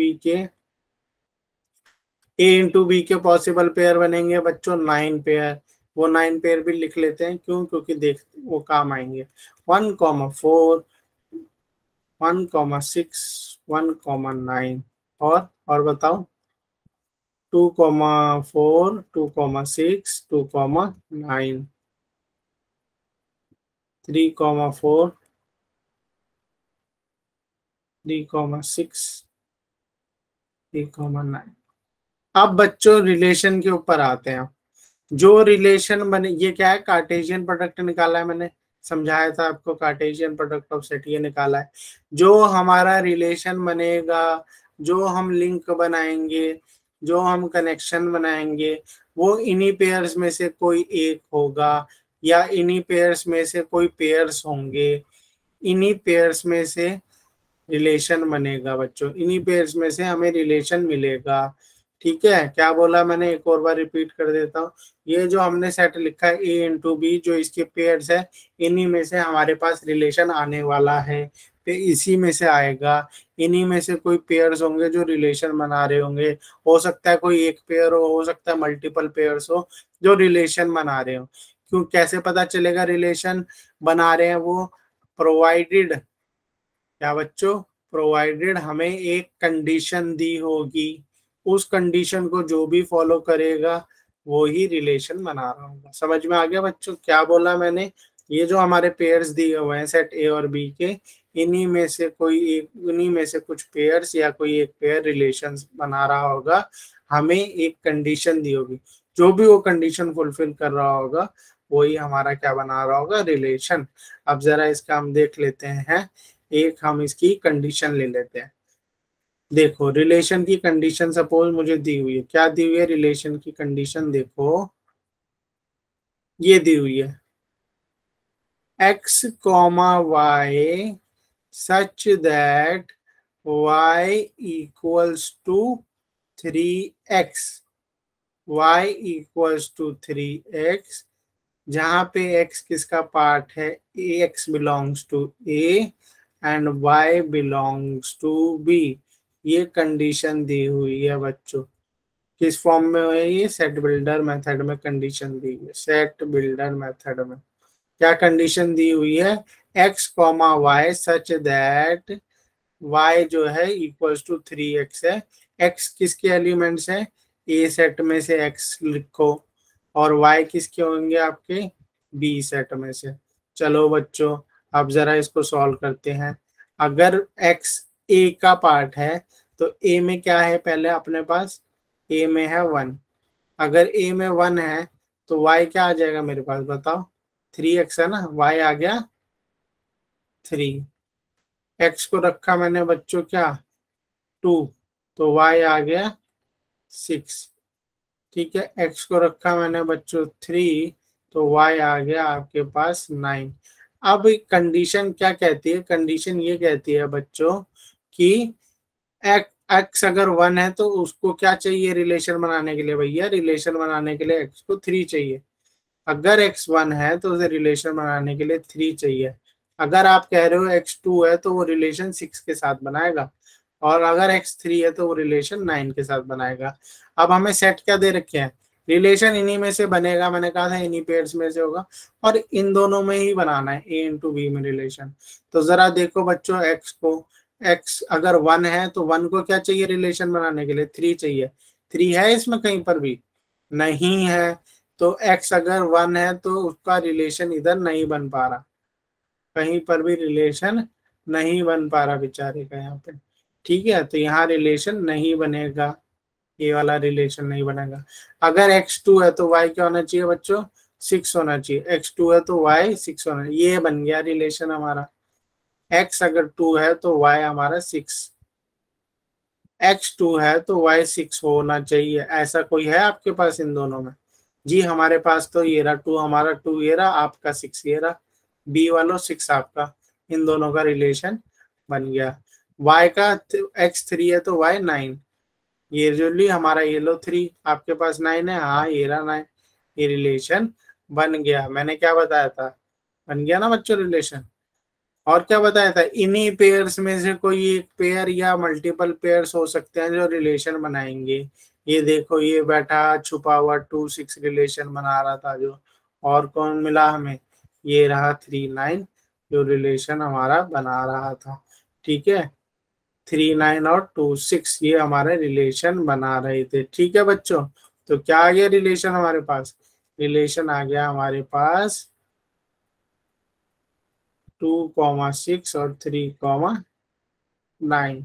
[SPEAKER 1] बी के पॉसिबल पेयर बनेंगे बच्चों 9 पेयर। वो 9 पेयर भी लिख लेते हैं, क्यों, क्योंकि देख वो काम आएंगे। 1, 4, 1, 6, 1, 9, और बताओ 2, 4, 2, 6, 2, 9, 3, 4, 3, 6, 3, 9। अब बच्चों रिलेशन के ऊपर आते हैं। जो रिलेशन बने, ये क्या है, कार्टेशियन प्रोडक्ट निकाला है मैंने, समझाया था आपको, कार्टेशियन प्रोडक्ट ऑफ सेट ये निकाला है। जो हमारा रिलेशन बनेगा, जो हम लिंक बनाएंगे, जो हम कनेक्शन बनाएंगे, वो इन्हीं पेयर्स में से कोई एक होगा, या इन्हीं पेयर्स में से कोई पेयर्स होंगे। इन्हीं पेयर्स में से रिलेशन बनेगा बच्चों, इन्हीं पेयर्स में से हमें रिलेशन मिलेगा। ठीक है, क्या बोला मैंने, एक और बार रिपीट कर देता हूँ। ये जो हमने सेट लिखा है A × B, जो इसके पेयर्स है, इन्हीं में से हमारे पास रिलेशन आने वाला है। तो इसी में से आएगा, इन्हीं में से कोई पेयर्स होंगे जो रिलेशन बना रहे होंगे। हो सकता है कोई एक पेयर हो सकता है मल्टीपल पेयर्स हो जो रिलेशन बना रहे हो। क्यों, कैसे पता चलेगा रिलेशन बना रहे हैं वो, प्रोवाइडेड, क्या बच्चों, प्रोवाइडेड हमें एक कंडीशन दी होगी, उस कंडीशन को जो भी फॉलो करेगा वो ही रिलेशन बना रहा होगा। समझ में आ गया बच्चों क्या बोला मैंने। ये जो हमारे पेयर्स दिए हुए हैं सेट ए और बी के, इन्हीं में से कोई एक, इन्हीं में से कुछ पेयर्स या कोई एक पेयर रिलेशंस बना रहा होगा, हमें एक कंडीशन दी होगी, जो भी वो कंडीशन फुलफिल कर रहा होगा वही हमारा क्या बना रहा होगा, रिलेशन। अब जरा इसका हम देख लेते हैं, एक हम इसकी कंडीशन ले लेते हैं। देखो रिलेशन की कंडीशन सपोज मुझे दी हुई है, क्या दी हुई है रिलेशन की कंडीशन, देखो ये दी हुई है x comma y such that y equals to 3x, y equals to 3x, जहां पे x किसका पार्ट है, x belongs to a and y belongs to b। ये कंडीशन दी हुई है बच्चों, किस फॉर्म में है ये, सेट बिल्डर मेथड में कंडीशन दी हुई है। सेट बिल्डर मेथड में क्या कंडीशन दी हुई है, x comma Y such that y जो है इक्वल्स टू 3x है। x किसके एलिमेंट्स है, a सेट में से x लिखो, और y किसके होंगे आपके, b सेट में से। चलो बच्चों अब जरा इसको सॉल्व करते हैं। अगर x a का पार्ट है तो a में क्या है, पहले अपने पास a में है 1। अगर a में 1 है तो y क्या आ जाएगा मेरे पास, बताओ, 3x है ना, y आ गया 3। x को रखा मैंने बच्चों क्या, 2, तो y आ गया 6। ठीक है, x को रखा मैंने बच्चों 3, तो y आ गया आपके पास 9। अब कंडीशन क्या कहती है, कंडीशन ये कहती है बच्चों कि एक्स अगर 1 है तो उसको क्या चाहिए रिलेशन बनाने के लिए, भैया रिलेशन बनाने के लिए x को 3 चाहिए। अगर x1 है तो उसे रिलेशन बनाने के लिए 3 चाहिए। अगर आप कह रहे हो x2 है तो वो रिलेशन 6 के साथ बनाएगा, और अगर x3 है तो वो रिलेशन 9 के साथ बनाएगा। अब हमें सेट क्या दे रखे हैं, रिलेशन इन्हीं में से बनेगा, मैंने कहा था इन्हीं पेयर्स में से होगा, और इन दोनों में ही बनाना है, a इंटू बी में रिलेशन। तो जरा देखो बच्चों x को, x अगर 1 है तो 1 को क्या चाहिए रिलेशन बनाने के लिए, 3 चाहिए। 3 है इसमें कहीं पर भी, नहीं है, तो x अगर 1 है तो उसका रिलेशन इधर नहीं बन पा रहा, कहीं पर भी रिलेशन नहीं बन पा रहा बेचारे का यहाँ पे। ठीक है, तो यहाँ रिलेशन नहीं बनेगा, ये वाला रिलेशन नहीं बनेगा। अगर x2 है तो y क्या होना चाहिए बच्चों, 6 होना चाहिए। x2 है तो y 6 होना चाहिए, ये बन गया रिलेशन हमारा। x अगर 2 है तो y हमारा 6, x2 है तो y 6 होना चाहिए। ऐसा कोई है आपके पास इन दोनों में, जी हमारे पास तो ये रहा 2, हमारा 2 ये रहा, आपका 6 ये रहा, बी वालों 6 आपका, इन दोनों का रिलेशन बन गया। y का x3 है तो y 9, ये जो ली हमारा ये लो 3, आपके पास 9 है, हाँ ये रहा 9, ये रिलेशन बन गया। मैंने क्या बताया था, बन गया ना बच्चों रिलेशन। और क्या बताया था, इन्हीं पेयर्स में से कोई एक पेयर या मल्टीपल पेयर्स हो सकते हैं जो रिलेशन बनाएंगे। ये देखो ये बैठा छुपा हुआ 2 6 रिलेशन बना रहा था जो, और कौन मिला हमें, ये रहा 3 9 जो रिलेशन हमारा बना रहा था। ठीक है, 3 9 और 2 6 ये हमारे रिलेशन बना रहे थे। ठीक है बच्चों, तो क्या आ गया रिलेशन हमारे पास, रिलेशन आ गया हमारे पास 2 6 और 3 9।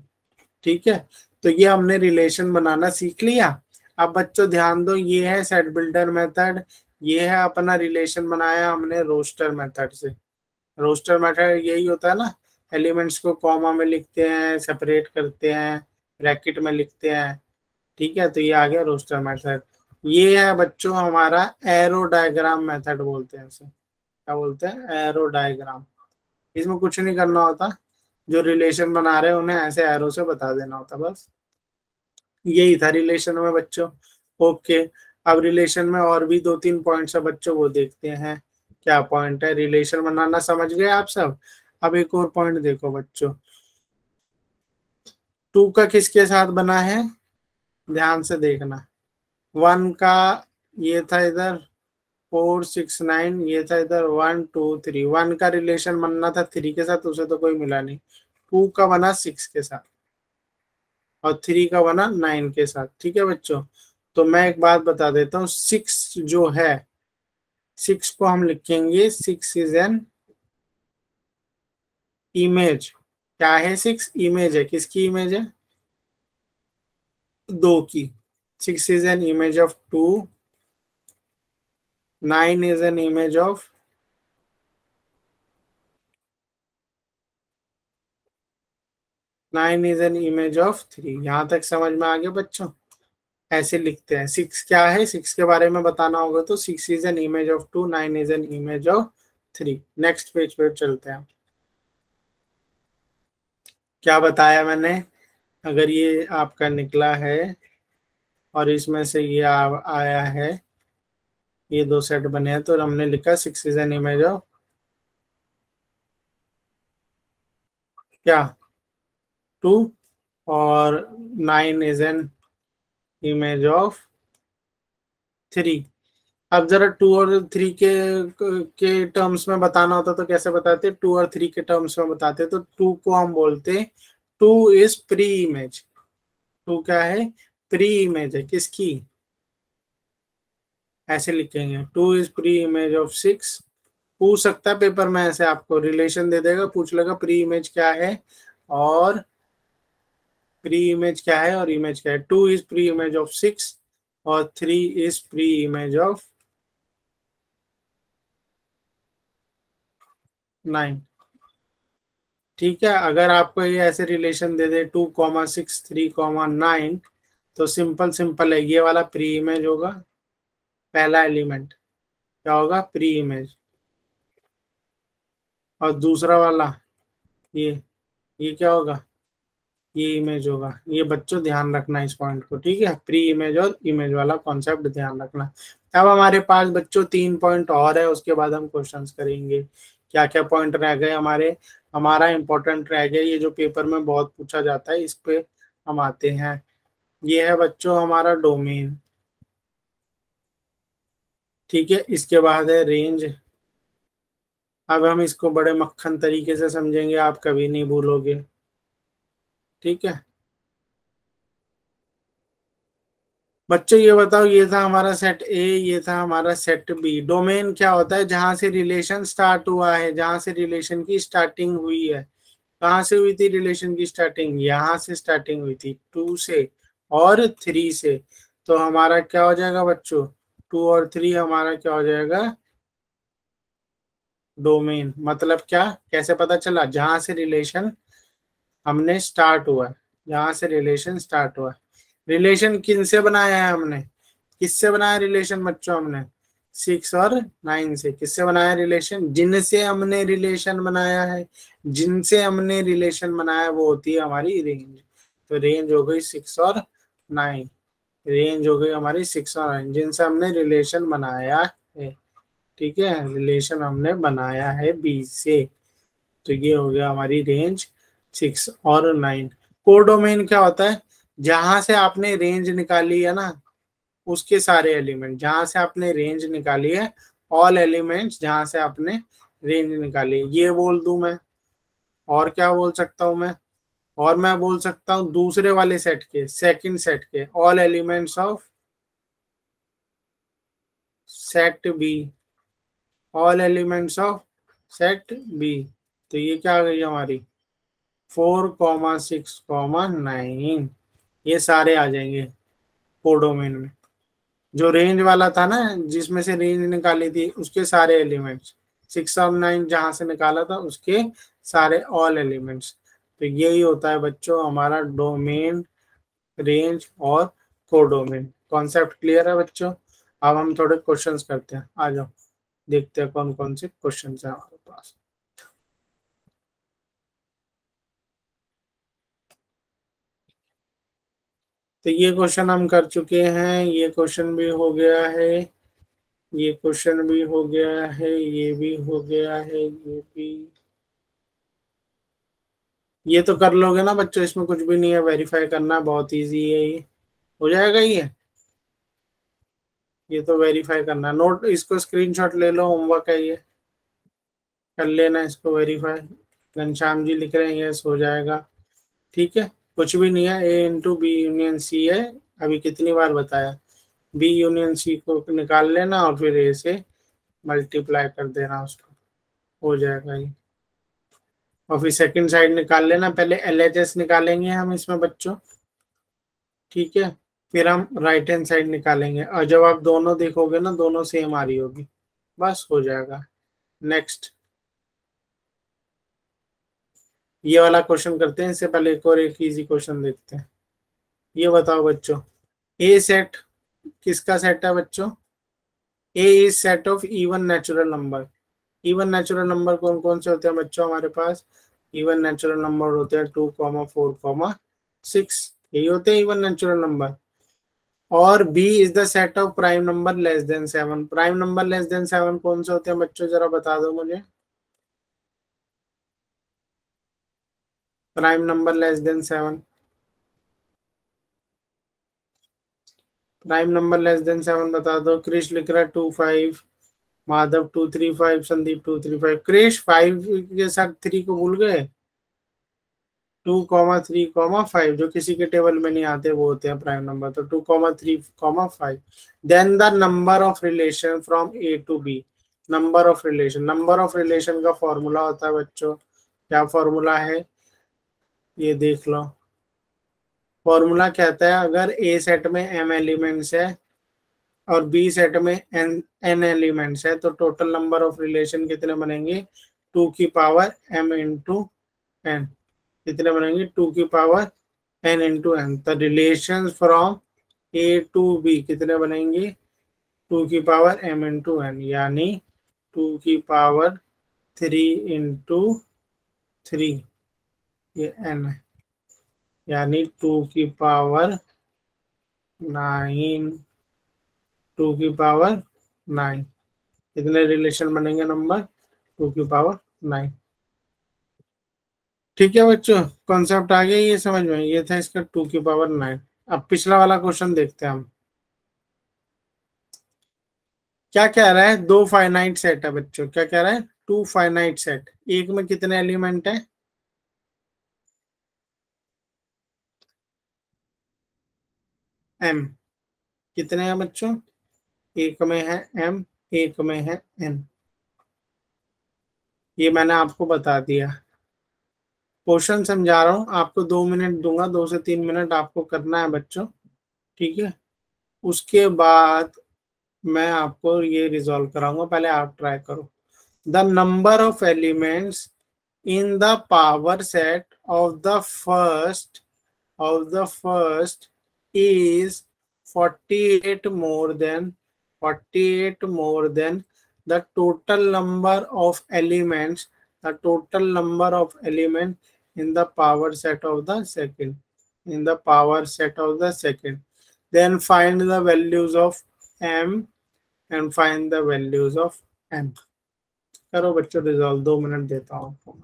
[SPEAKER 1] ठीक है, तो ये हमने रिलेशन बनाना सीख लिया। अब बच्चों ध्यान दो, ये है सेट बिल्डर मेथड, ये है अपना रिलेशन बनाया हमने रोस्टर मेथड से। रोस्टर मेथड यही होता है ना, एलिमेंट्स को कॉमा में लिखते हैं, सेपरेट करते हैं, ब्रैकेट में लिखते हैं। ठीक है, तो ये आ गया रोस्टर मेथड। ये है बच्चों हमारा एरो डायग्राम मेथड बोलते हैं इसे, क्या बोलते हैं, एरो डायग्राम। इसमें कुछ नहीं करना होता, जो रिलेशन बना रहे हैं उन्हें ऐसे एरो से बता देना होता बस। यही था रिलेशन में बच्चों। ओके, अब रिलेशन में और भी 2 3 पॉइंट्स है बच्चों, वो देखते हैं क्या पॉइंट है। रिलेशन बनाना समझ गए आप सब। अब एक और पॉइंट देखो बच्चों, 2 का किसके साथ बना है, ध्यान से देखना। 1 का ये था इधर 4 6 9, ये था इधर 1 2 3। 1 का रिलेशन बनना था 3 के साथ, उसे तो कोई मिला नहीं। 2 का बना 6 के साथ, और 3 का बना 9 के साथ। ठीक है बच्चों, तो मैं एक बात बता देता हूँ, 6 जो है, 6 को हम लिखेंगे 6 इज एन इमेज। क्या है, 6 इमेज है, किसकी इमेज है, 2 की। 6 is an image of 2, 9 is an image of 9 is an image of 3। यहाँ तक समझ में आ गया बच्चों? ऐसे लिखते हैं। 6 क्या है, 6 के बारे में बताना होगा तो 6 is an image of 2, 9 is an image of 3। Next page पे चलते हैं। क्या बताया मैंने? अगर ये आपका निकला है और इसमें से ये आया है, ये दो सेट बने हैं, तो हमने लिखा 6 इज एन इमेज ऑफ क्या, 2, और 9 इज एन इमेज ऑफ 3। अब जरा 2 और 3 के टर्म्स में बताना होता तो कैसे बताते? 2 और 3 के टर्म्स में बताते तो 2 को हम बोलते 2 इज प्री इमेज। 2 क्या है? प्री इमेज है। किसकी? ऐसे लिखेंगे 2 इज प्री इमेज ऑफ 6। पूछ सकता है पेपर में, ऐसे आपको रिलेशन दे देगा, पूछ लेगा प्री इमेज क्या है और प्री इमेज क्या है और इमेज क्या है। 2 इज प्री इमेज ऑफ 6 और 3 इज प्री इमेज ऑफ 9। ठीक है, अगर आपको ये ऐसे रिलेशन दे दे 2,6 3,9, तो सिंपल सिंपल है, ये वाला प्री इमेज होगा। पहला एलिमेंट क्या होगा? Pre image. और दूसरा वाला ये क्या होगा? ये इमेज होगा। ये बच्चों ध्यान रखना इस पॉइंट को, ठीक है? प्री इमेज और इमेज वाला कॉन्सेप्ट ध्यान रखना। अब हमारे पास बच्चों 3 पॉइंट और है, उसके बाद हम क्वेश्चंस करेंगे। क्या क्या पॉइंट रह गए हमारे? हमारा इंपॉर्टेंट रह गया, ये जो पेपर में बहुत पूछा जाता है, इस पे हम आते हैं। ये है बच्चों हमारा डोमेन, ठीक है? इसके बाद है रेंज। अब हम इसको बड़े मक्खन तरीके से समझेंगे, आप कभी नहीं भूलोगे, ठीक है? बच्चों ये बताओ, ये था हमारा सेट ए, ये था हमारा सेट बी। डोमेन क्या होता है? जहां से रिलेशन स्टार्ट हुआ है, जहां से रिलेशन की स्टार्टिंग हुई है। कहाँ से हुई थी रिलेशन की स्टार्टिंग? यहाँ से स्टार्टिंग हुई थी, 2 से और 3 से। तो हमारा क्या हो जाएगा बच्चों? 2 और 3 हमारा क्या हो जाएगा? डोमेन। मतलब क्या, कैसे पता चला? जहां से रिलेशन हमने स्टार्ट हुआ है, जहां से रिलेशन स्टार्ट हुआ है। रिलेशन किन से बनाया है हमने? किससे बनाया रिलेशन बच्चों हमने? 6 और 9 से। किससे बनाया रिलेशन? जिनसे हमने रिलेशन बनाया है। जिनसे हमने रिलेशन बनाया वो होती है हमारी रेंज। तो रेंज हो गई 6 और 9। रेंज हो गई हमारी 6 और 9, जिनसे हमने रिलेशन बनाया है, ठीक है? रिलेशन हमने बनाया है बी से। तो ये हो गया हमारी रेंज 6 और 9। कोडोमेन क्या होता है? जहां से आपने रेंज निकाली है ना, उसके सारे एलिमेंट। जहां से आपने रेंज निकाली है, ऑल एलिमेंट्स जहां से आपने रेंज निकाली है, ये बोल दूं मैं। और क्या बोल सकता हूं मैं? और मैं बोल सकता हूं दूसरे वाले सेट के, सेकंड सेट के, all elements of set B. All elements of set B. तो ये क्या आ गई हमारी? 4,6,9। ये सारे आ जाएंगे कोडोमेन में। जो रेंज वाला था ना, जिसमें से रेंज निकाली थी, उसके सारे एलिमेंट्स। 6 और 9 जहां से निकाला था, उसके सारे ऑल एलिमेंट्स। तो यही होता है बच्चों हमारा डोमेन, रेंज और कोडोमेन। कॉन्सेप्ट क्लियर है बच्चों? अब हम थोड़े क्वेश्चंस करते हैं, आ जाओ देखते हैं कौन कौन से क्वेश्चंस है हमारे पास। तो ये क्वेश्चन हम कर चुके हैं, ये क्वेश्चन भी हो गया है, ये क्वेश्चन भी हो गया है, ये भी हो गया है, ये भी। ये तो कर लोगे ना बच्चों? इसमें कुछ भी नहीं है वेरीफाई करना, बहुत इजी है ये। हो जाएगा ये तो वेरीफाई करना। नोट इसको स्क्रीनशॉट ले लो, होमवर्क है ये, कर लेना इसको वेरीफाई। घनश्याम जी लिख रहे हैं यस हो जाएगा, ठीक है? कुछ भी नहीं है, ए इंटू बी यूनियन सी है। अभी कितनी बार बताया? बी यूनियन सी को निकाल लेना और फिर ए से मल्टीप्लाई कर देना उसको, हो जाएगा ये। और फिर सेकंड साइड निकाल लेना। पहले एलएचएस निकालेंगे हम इसमें बच्चों, ठीक है? फिर हम राइट हैंड साइड निकालेंगे, और जब आप दोनों देखोगे ना, दोनों सेम आ रही होगी, बस हो जाएगा। नेक्स्ट। ये वाला क्वेश्चन करते हैं, इससे पहले एक और एक इजी क्वेश्चन देखते हैं। ये बताओ बच्चों, ए सेट किसका सेट है बच्चों? A is set of even natural number. Even natural number कौन कौन से होते हैं बच्चों हमारे पास? इवन नेचुरल नंबर होते हैं 2, 4, 6, यही होते हैं इवन नेचुरल नंबर। और B is the set of prime number less than 7। Prime number less than 7 कौन से होते हैं बच्चों, जरा बता दो मुझे। Prime number less than 7, prime number less than 7 बता दो। क्रिश लिख रहा है 2, 5, माधव 2, 3, 5, संदीप 2, 3, 5। क्रिश 5 के साथ 3 को भूल गए। 2, 3, 5 जो किसी के टेबल में नहीं आते वो होते हैं प्राइम नंबर। तो 2, 3, 5 then the number of relation from A to B. Number of relation, number of relation का फॉर्मूला होता है बच्चों, क्या फॉर्मूला है ये देख लो। फॉर्मूला कहता है अगर ए सेट में m एलिमेंट्स है और बी सेट में n एलिमेंट्स है तो टोटल नंबर ऑफ रिलेशन कितने बनेंगे? 2 की पावर m इंटू n। कितने बनेंगे? 2 की पावर n इंटू n। तो relation from A to B कितने बनेंगे? 2 की पावर m इंटू n, यानी 2 की पावर 3 इंटू 3, ये n है, यानी 2 की पावर 9, 2 की पावर 9। कितने रिलेशन बनेंगे नंबर? 2 की पावर 9। ठीक है बच्चों, कॉन्सेप्ट आ गया ये समझ में? ये था इसका 2 की पावर 9। अब पिछला वाला क्वेश्चन देखते हैं हम। क्या कह रहा है? 2 फाइनाइट सेट है बच्चों। क्या कह रहा है? 2 फाइनाइट सेट। एक में कितने एलिमेंट है? m। कितने हैं बच्चों? एक में है m, एक में है n। ये मैंने आपको बता दिया। क्वेश्चन समझा रहा हूं आपको, 2 मिनट दूंगा, 2 से 3 मिनट आपको करना है बच्चों, ठीक है? उसके बाद मैं आपको ये रिजॉल्व कराऊंगा, पहले आप ट्राई करो। The number of elements in the power set of the first is 48 more than the total number of elements, the total number of elements in the power set of the second, in the power set of the second. Then find the values of m and find the values of n। करो बच्चों रिजॉल्व, 2 मिनट देता हूँ आपको।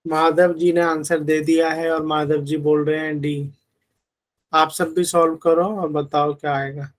[SPEAKER 1] माधव जी ने आंसर दे दिया है और माधव जी बोल रहे हैं डी। आप सब भी सॉल्व करो और बताओ क्या आएगा।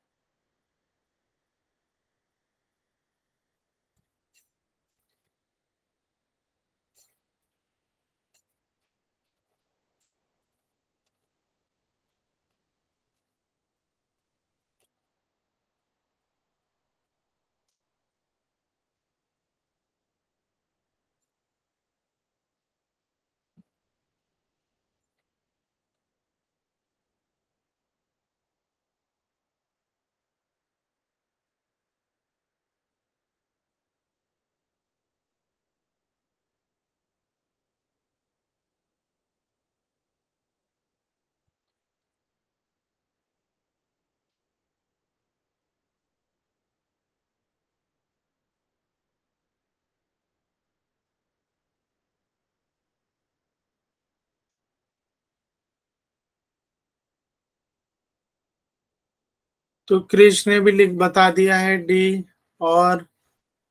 [SPEAKER 1] तो क्रिश ने भी लिख बता दिया है डी, और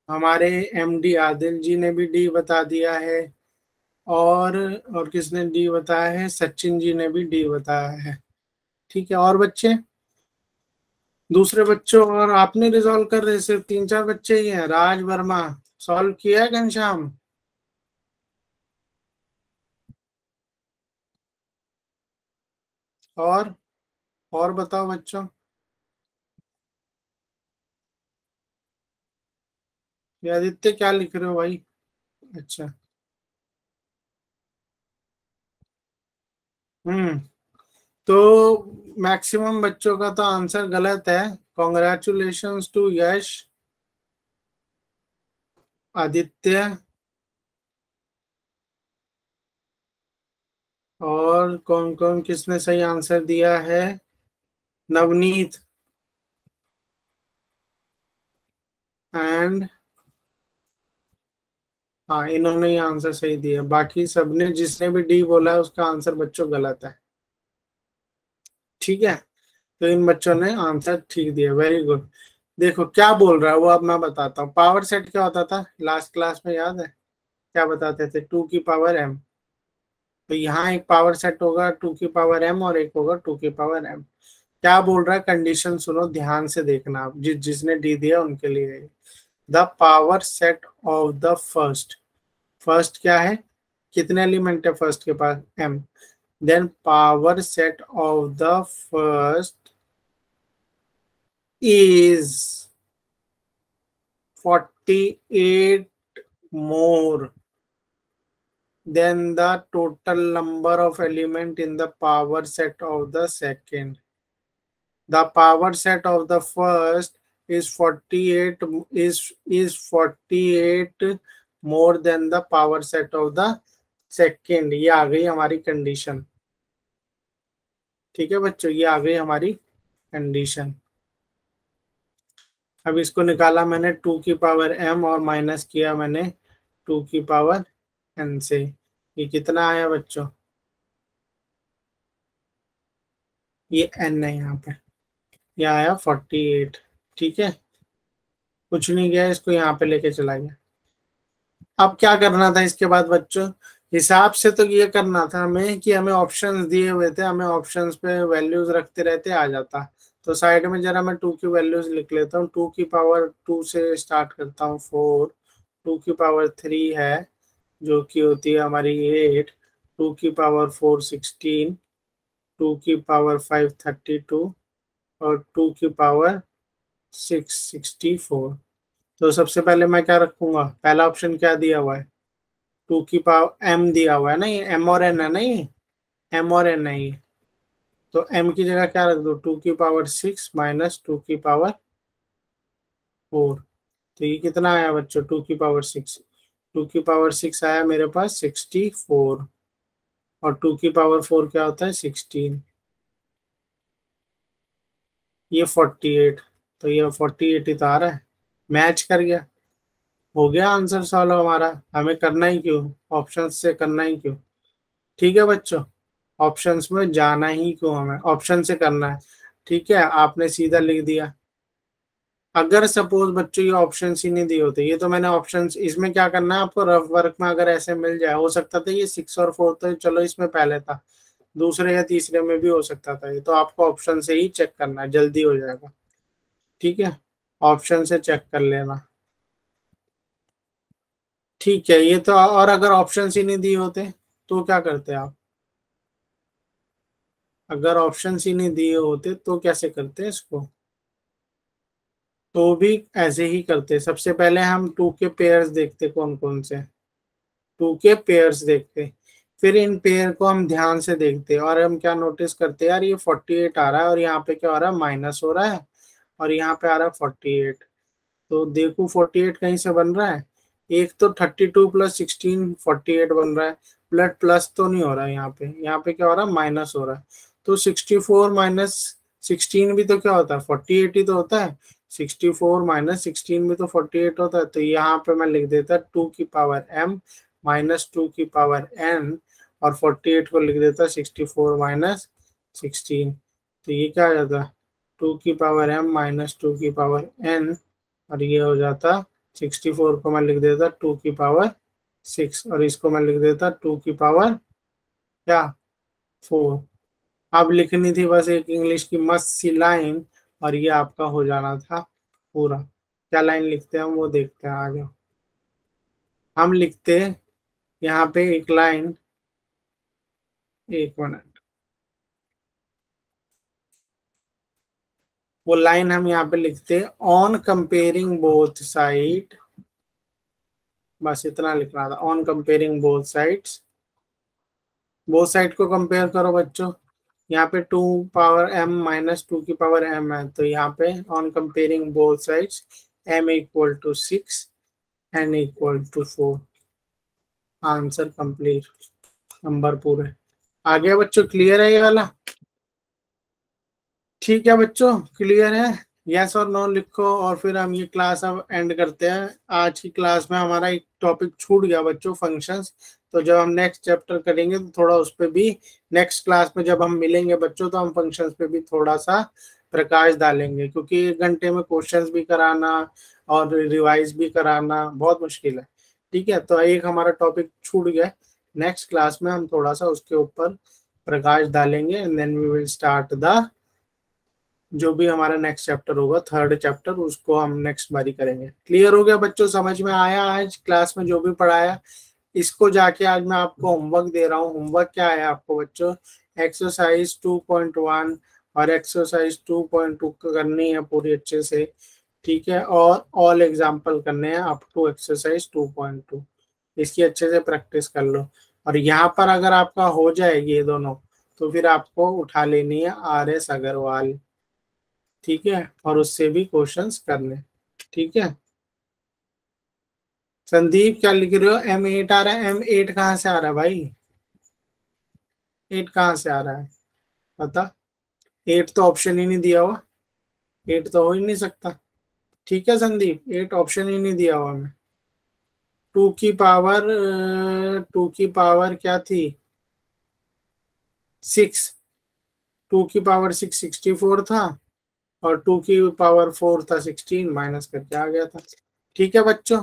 [SPEAKER 1] हमारे एमडी आदिल जी ने भी डी बता दिया है, और किसने डी बताया है? सचिन जी ने भी डी बताया है। ठीक है, और बच्चे, दूसरे बच्चों, और आपने रिजॉल्व कर रहे, सिर्फ 3-4 बच्चे ही हैं। राज वर्मा सॉल्व किया है? घनश्याम और बताओ बच्चों। ये आदित्य क्या लिख रहे हो भाई? अच्छा। हम्म। तो मैक्सिमम बच्चों का तो आंसर गलत है। कॉन्ग्रेचुलेशंस टू यश, आदित्य, और कौन कौन किसने सही आंसर दिया है? नवनीत एंड, हाँ इन्होंने ही आंसर सही दिया। बाकी सबने, जिसने भी डी बोला है उसका आंसर बच्चों गलत है। ठीक है। तो इन बच्चों ने आंसर ठीक दिया, वेरी गुड। देखो क्या बोल रहा है वो, अब मैं बताता हूँ। पावर सेट क्या होता था लास्ट क्लास में, याद है? क्या बताते थे? 2 की पावर m। तो यहाँ एक पावर सेट होगा 2 की पावर m और एक होगा 2 की पावर m। क्या बोल रहा है, कंडीशन सुनो ध्यान से देखना आप, जिसने डी दिया उनके लिए। The power set of the first, first क्या है, कितने एलिमेंट है फर्स्ट के पास? m। Then power set of the first is 48 more than the total number of element in the power set of the second. The power set of the first is 48, is 48 more than the power set of the second। ये आ गई हमारी कंडीशन। ठीक है बच्चों, ये आ गई हमारी कंडीशन। अब इसको निकाला मैंने 2 की पावर m और माइनस किया मैंने 2 की पावर n से। ये कितना आया बच्चों? ये n है यहाँ पे, ये आया 48। ठीक है, कुछ नहीं गया, इसको यहाँ पे लेके चला गया। अब क्या करना था इसके बाद बच्चों? हिसाब से तो ये करना था हमें कि हमें ऑप्शंस दिए हुए थे, हमें ऑप्शंस पे वैल्यूज रखते रहते आ जाता। तो साइड में जरा मैं 2 की वैल्यूज लिख लेता हूँ। 2 की पावर 2 से स्टार्ट करता हूँ 4, 2 की पावर 3 है जो कि होती है हमारी 8, 2 की पावर 4 16, 2 की पावर 5 32, और 2 की पावर 6 64। तो सबसे पहले मैं क्या रखूंगा? पहला ऑप्शन क्या दिया हुआ है? 2 की पावर m दिया हुआ है ना, ये m और n है ना, ये m और n है ये। तो m की जगह क्या रख दो? 2 की पावर 6 माइनस 2 की पावर 4। तो ये कितना आया बच्चों? 2 की पावर 6। 2 की पावर 6 आया मेरे पास 64, और 2 की पावर 4 क्या होता है? 16। ये 48। तो ये 48 ही तो आ रहा है, मैच कर गया। हो गया आंसर सॉल्व हमारा। हमें करना ही क्यों, ऑप्शन से करना ही क्यों? ठीक है बच्चों, ऑप्शंस में जाना ही क्यों, हमें ऑप्शन से करना है। ठीक है, आपने सीधा लिख दिया। अगर सपोज बच्चों ये ऑप्शंस ही नहीं दिए होते, ये तो मैंने ऑप्शंस, इसमें क्या करना है आपको, रफ वर्क में अगर ऐसे मिल जाए, हो सकता था ये 6 और 4 तो चलो इसमें पहले था, दूसरे या तीसरे में भी हो सकता था। ये तो आपको ऑप्शन से ही चेक करना है, जल्दी हो जाएगा। ठीक है, ऑप्शन से चेक कर लेना। ठीक है, ये तो, और अगर ऑप्शन ही नहीं दिए होते तो क्या करते आप? अगर ऑप्शन ही नहीं दिए होते तो कैसे करते इसको? तो भी ऐसे ही करते। सबसे पहले हम 2 के पेयर्स देखते, कौन कौन से 2 के पेयर्स देखते, फिर इन पेयर को हम ध्यान से देखते, और हम क्या नोटिस करते यार, ये 48 आ रहा है और यहाँ पे क्या हो रहा है, माइनस हो रहा है, और यहाँ पे आ रहा है 48। तो देखो 48 कहीं से बन रहा है, एक तो 32 + 16 48 बन रहा है। प्लस प्लस तो नहीं हो रहा है यहाँ पे क्या हो रहा है, माइनस हो रहा है। तो 64 माइनस 16 भी तो क्या होता है, 48 ही तो होता है। 64 माइनस 16 भी तो 48 होता है। तो यहाँ पे मैं लिख देता 2 की पावर m माइनस 2 की पावर n, और 48 को लिख देता 64 माइनस 16। तो ये क्या आ जाता, 2 की पावर m माइनस 2 की पावर n, और ये हो जाता 64 को मैं लिख देता 2 की पावर 6, और इसको मैं लिख देता 2 की पावर क्या, 4। अब लिखनी थी बस एक इंग्लिश की मस्त सी लाइन, और ये आपका हो जाना था पूरा। क्या लाइन लिखते हैं हम वो देखते हैं, आ जाओ। हम लिखते हैं यहाँ पे एक लाइन, एक मिनट, वो लाइन हम यहाँ पे लिखते हैं ऑन कंपेयरिंग बोथ साइड, बस इतना लिखना था, on comparing both sides. Both side को कंपेयर करो बच्चों, यहाँ पे 2 पावर m - 2 की पावर m है, तो यहाँ पे on comparing both sides m equal to 6 n equal to 4। Answer complete, number पूरे। आ गया बच्चों, क्लियर है ये वाला? ठीक है बच्चों, क्लियर है? यस और नो लिखो और फिर हम ये क्लास अब एंड करते हैं। आज की क्लास में हमारा एक टॉपिक छूट गया बच्चों, फंक्शंस। तो जब हम नेक्स्ट चैप्टर करेंगे तो थोड़ा उस पर भी, नेक्स्ट क्लास में जब हम मिलेंगे बच्चों, तो हम फंक्शंस पे भी थोड़ा सा प्रकाश डालेंगे, क्योंकि 1 घंटे में क्वेश्चंस भी कराना और रिवाइज भी कराना बहुत मुश्किल है। ठीक है, तो एक हमारा टॉपिक छूट गया। नेक्स्ट क्लास में हम थोड़ा सा उसके ऊपर प्रकाश डालेंगे and then we will start the, जो भी हमारा नेक्स्ट चैप्टर होगा, 3rd चैप्टर, उसको हम नेक्स्ट बारी करेंगे। क्लियर हो गया बच्चों? समझ में आया आज क्लास में जो भी पढ़ाया? इसको जाके आज मैं आपको होमवर्क दे रहा हूँ। होमवर्क क्या है आपको बच्चों? एक्सरसाइज 2.1 और एक्सरसाइज 2.2 करनी है पूरी अच्छे से। ठीक है, और ऑल एग्जाम्पल करने हैं अप टू एक्सरसाइज 2.2। इसकी अच्छे से प्रैक्टिस कर लो। और यहाँ पर अगर आपका हो जाए ये दोनों, तो फिर आपको उठा लेनी है RS अग्रवाल। ठीक है, और उससे भी क्वेश्चंस करने। ठीक है, संदीप क्या लिख रहे हो? M8 आ रहा है? M8 कहाँ से आ रहा है भाई? 8 कहाँ से आ रहा है पता? 8 तो ऑप्शन ही नहीं दिया हुआ, 8 तो हो ही नहीं सकता। ठीक है संदीप, 8 ऑप्शन ही नहीं दिया हुआ हमें। 2 की पावर क्या थी? 6। 2 की पावर 6 64 था, और 2 की पावर 4 था 16, माइनस करके आ गया था। ठीक है बच्चों,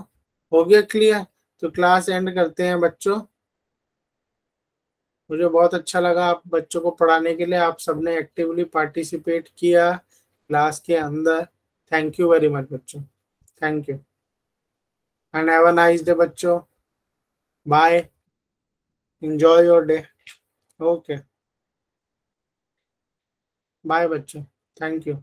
[SPEAKER 1] हो गया क्लियर? तो क्लास एंड करते हैं बच्चों। मुझे बहुत अच्छा लगा आप बच्चों को पढ़ाने के लिए, आप सबने एक्टिवली पार्टिसिपेट किया क्लास के अंदर। थैंक यू वेरी मच बच्चों, thank you and have a nice day बच्चों। Bye, enjoy your day. Okay, bye बच्चों, थैंक यू।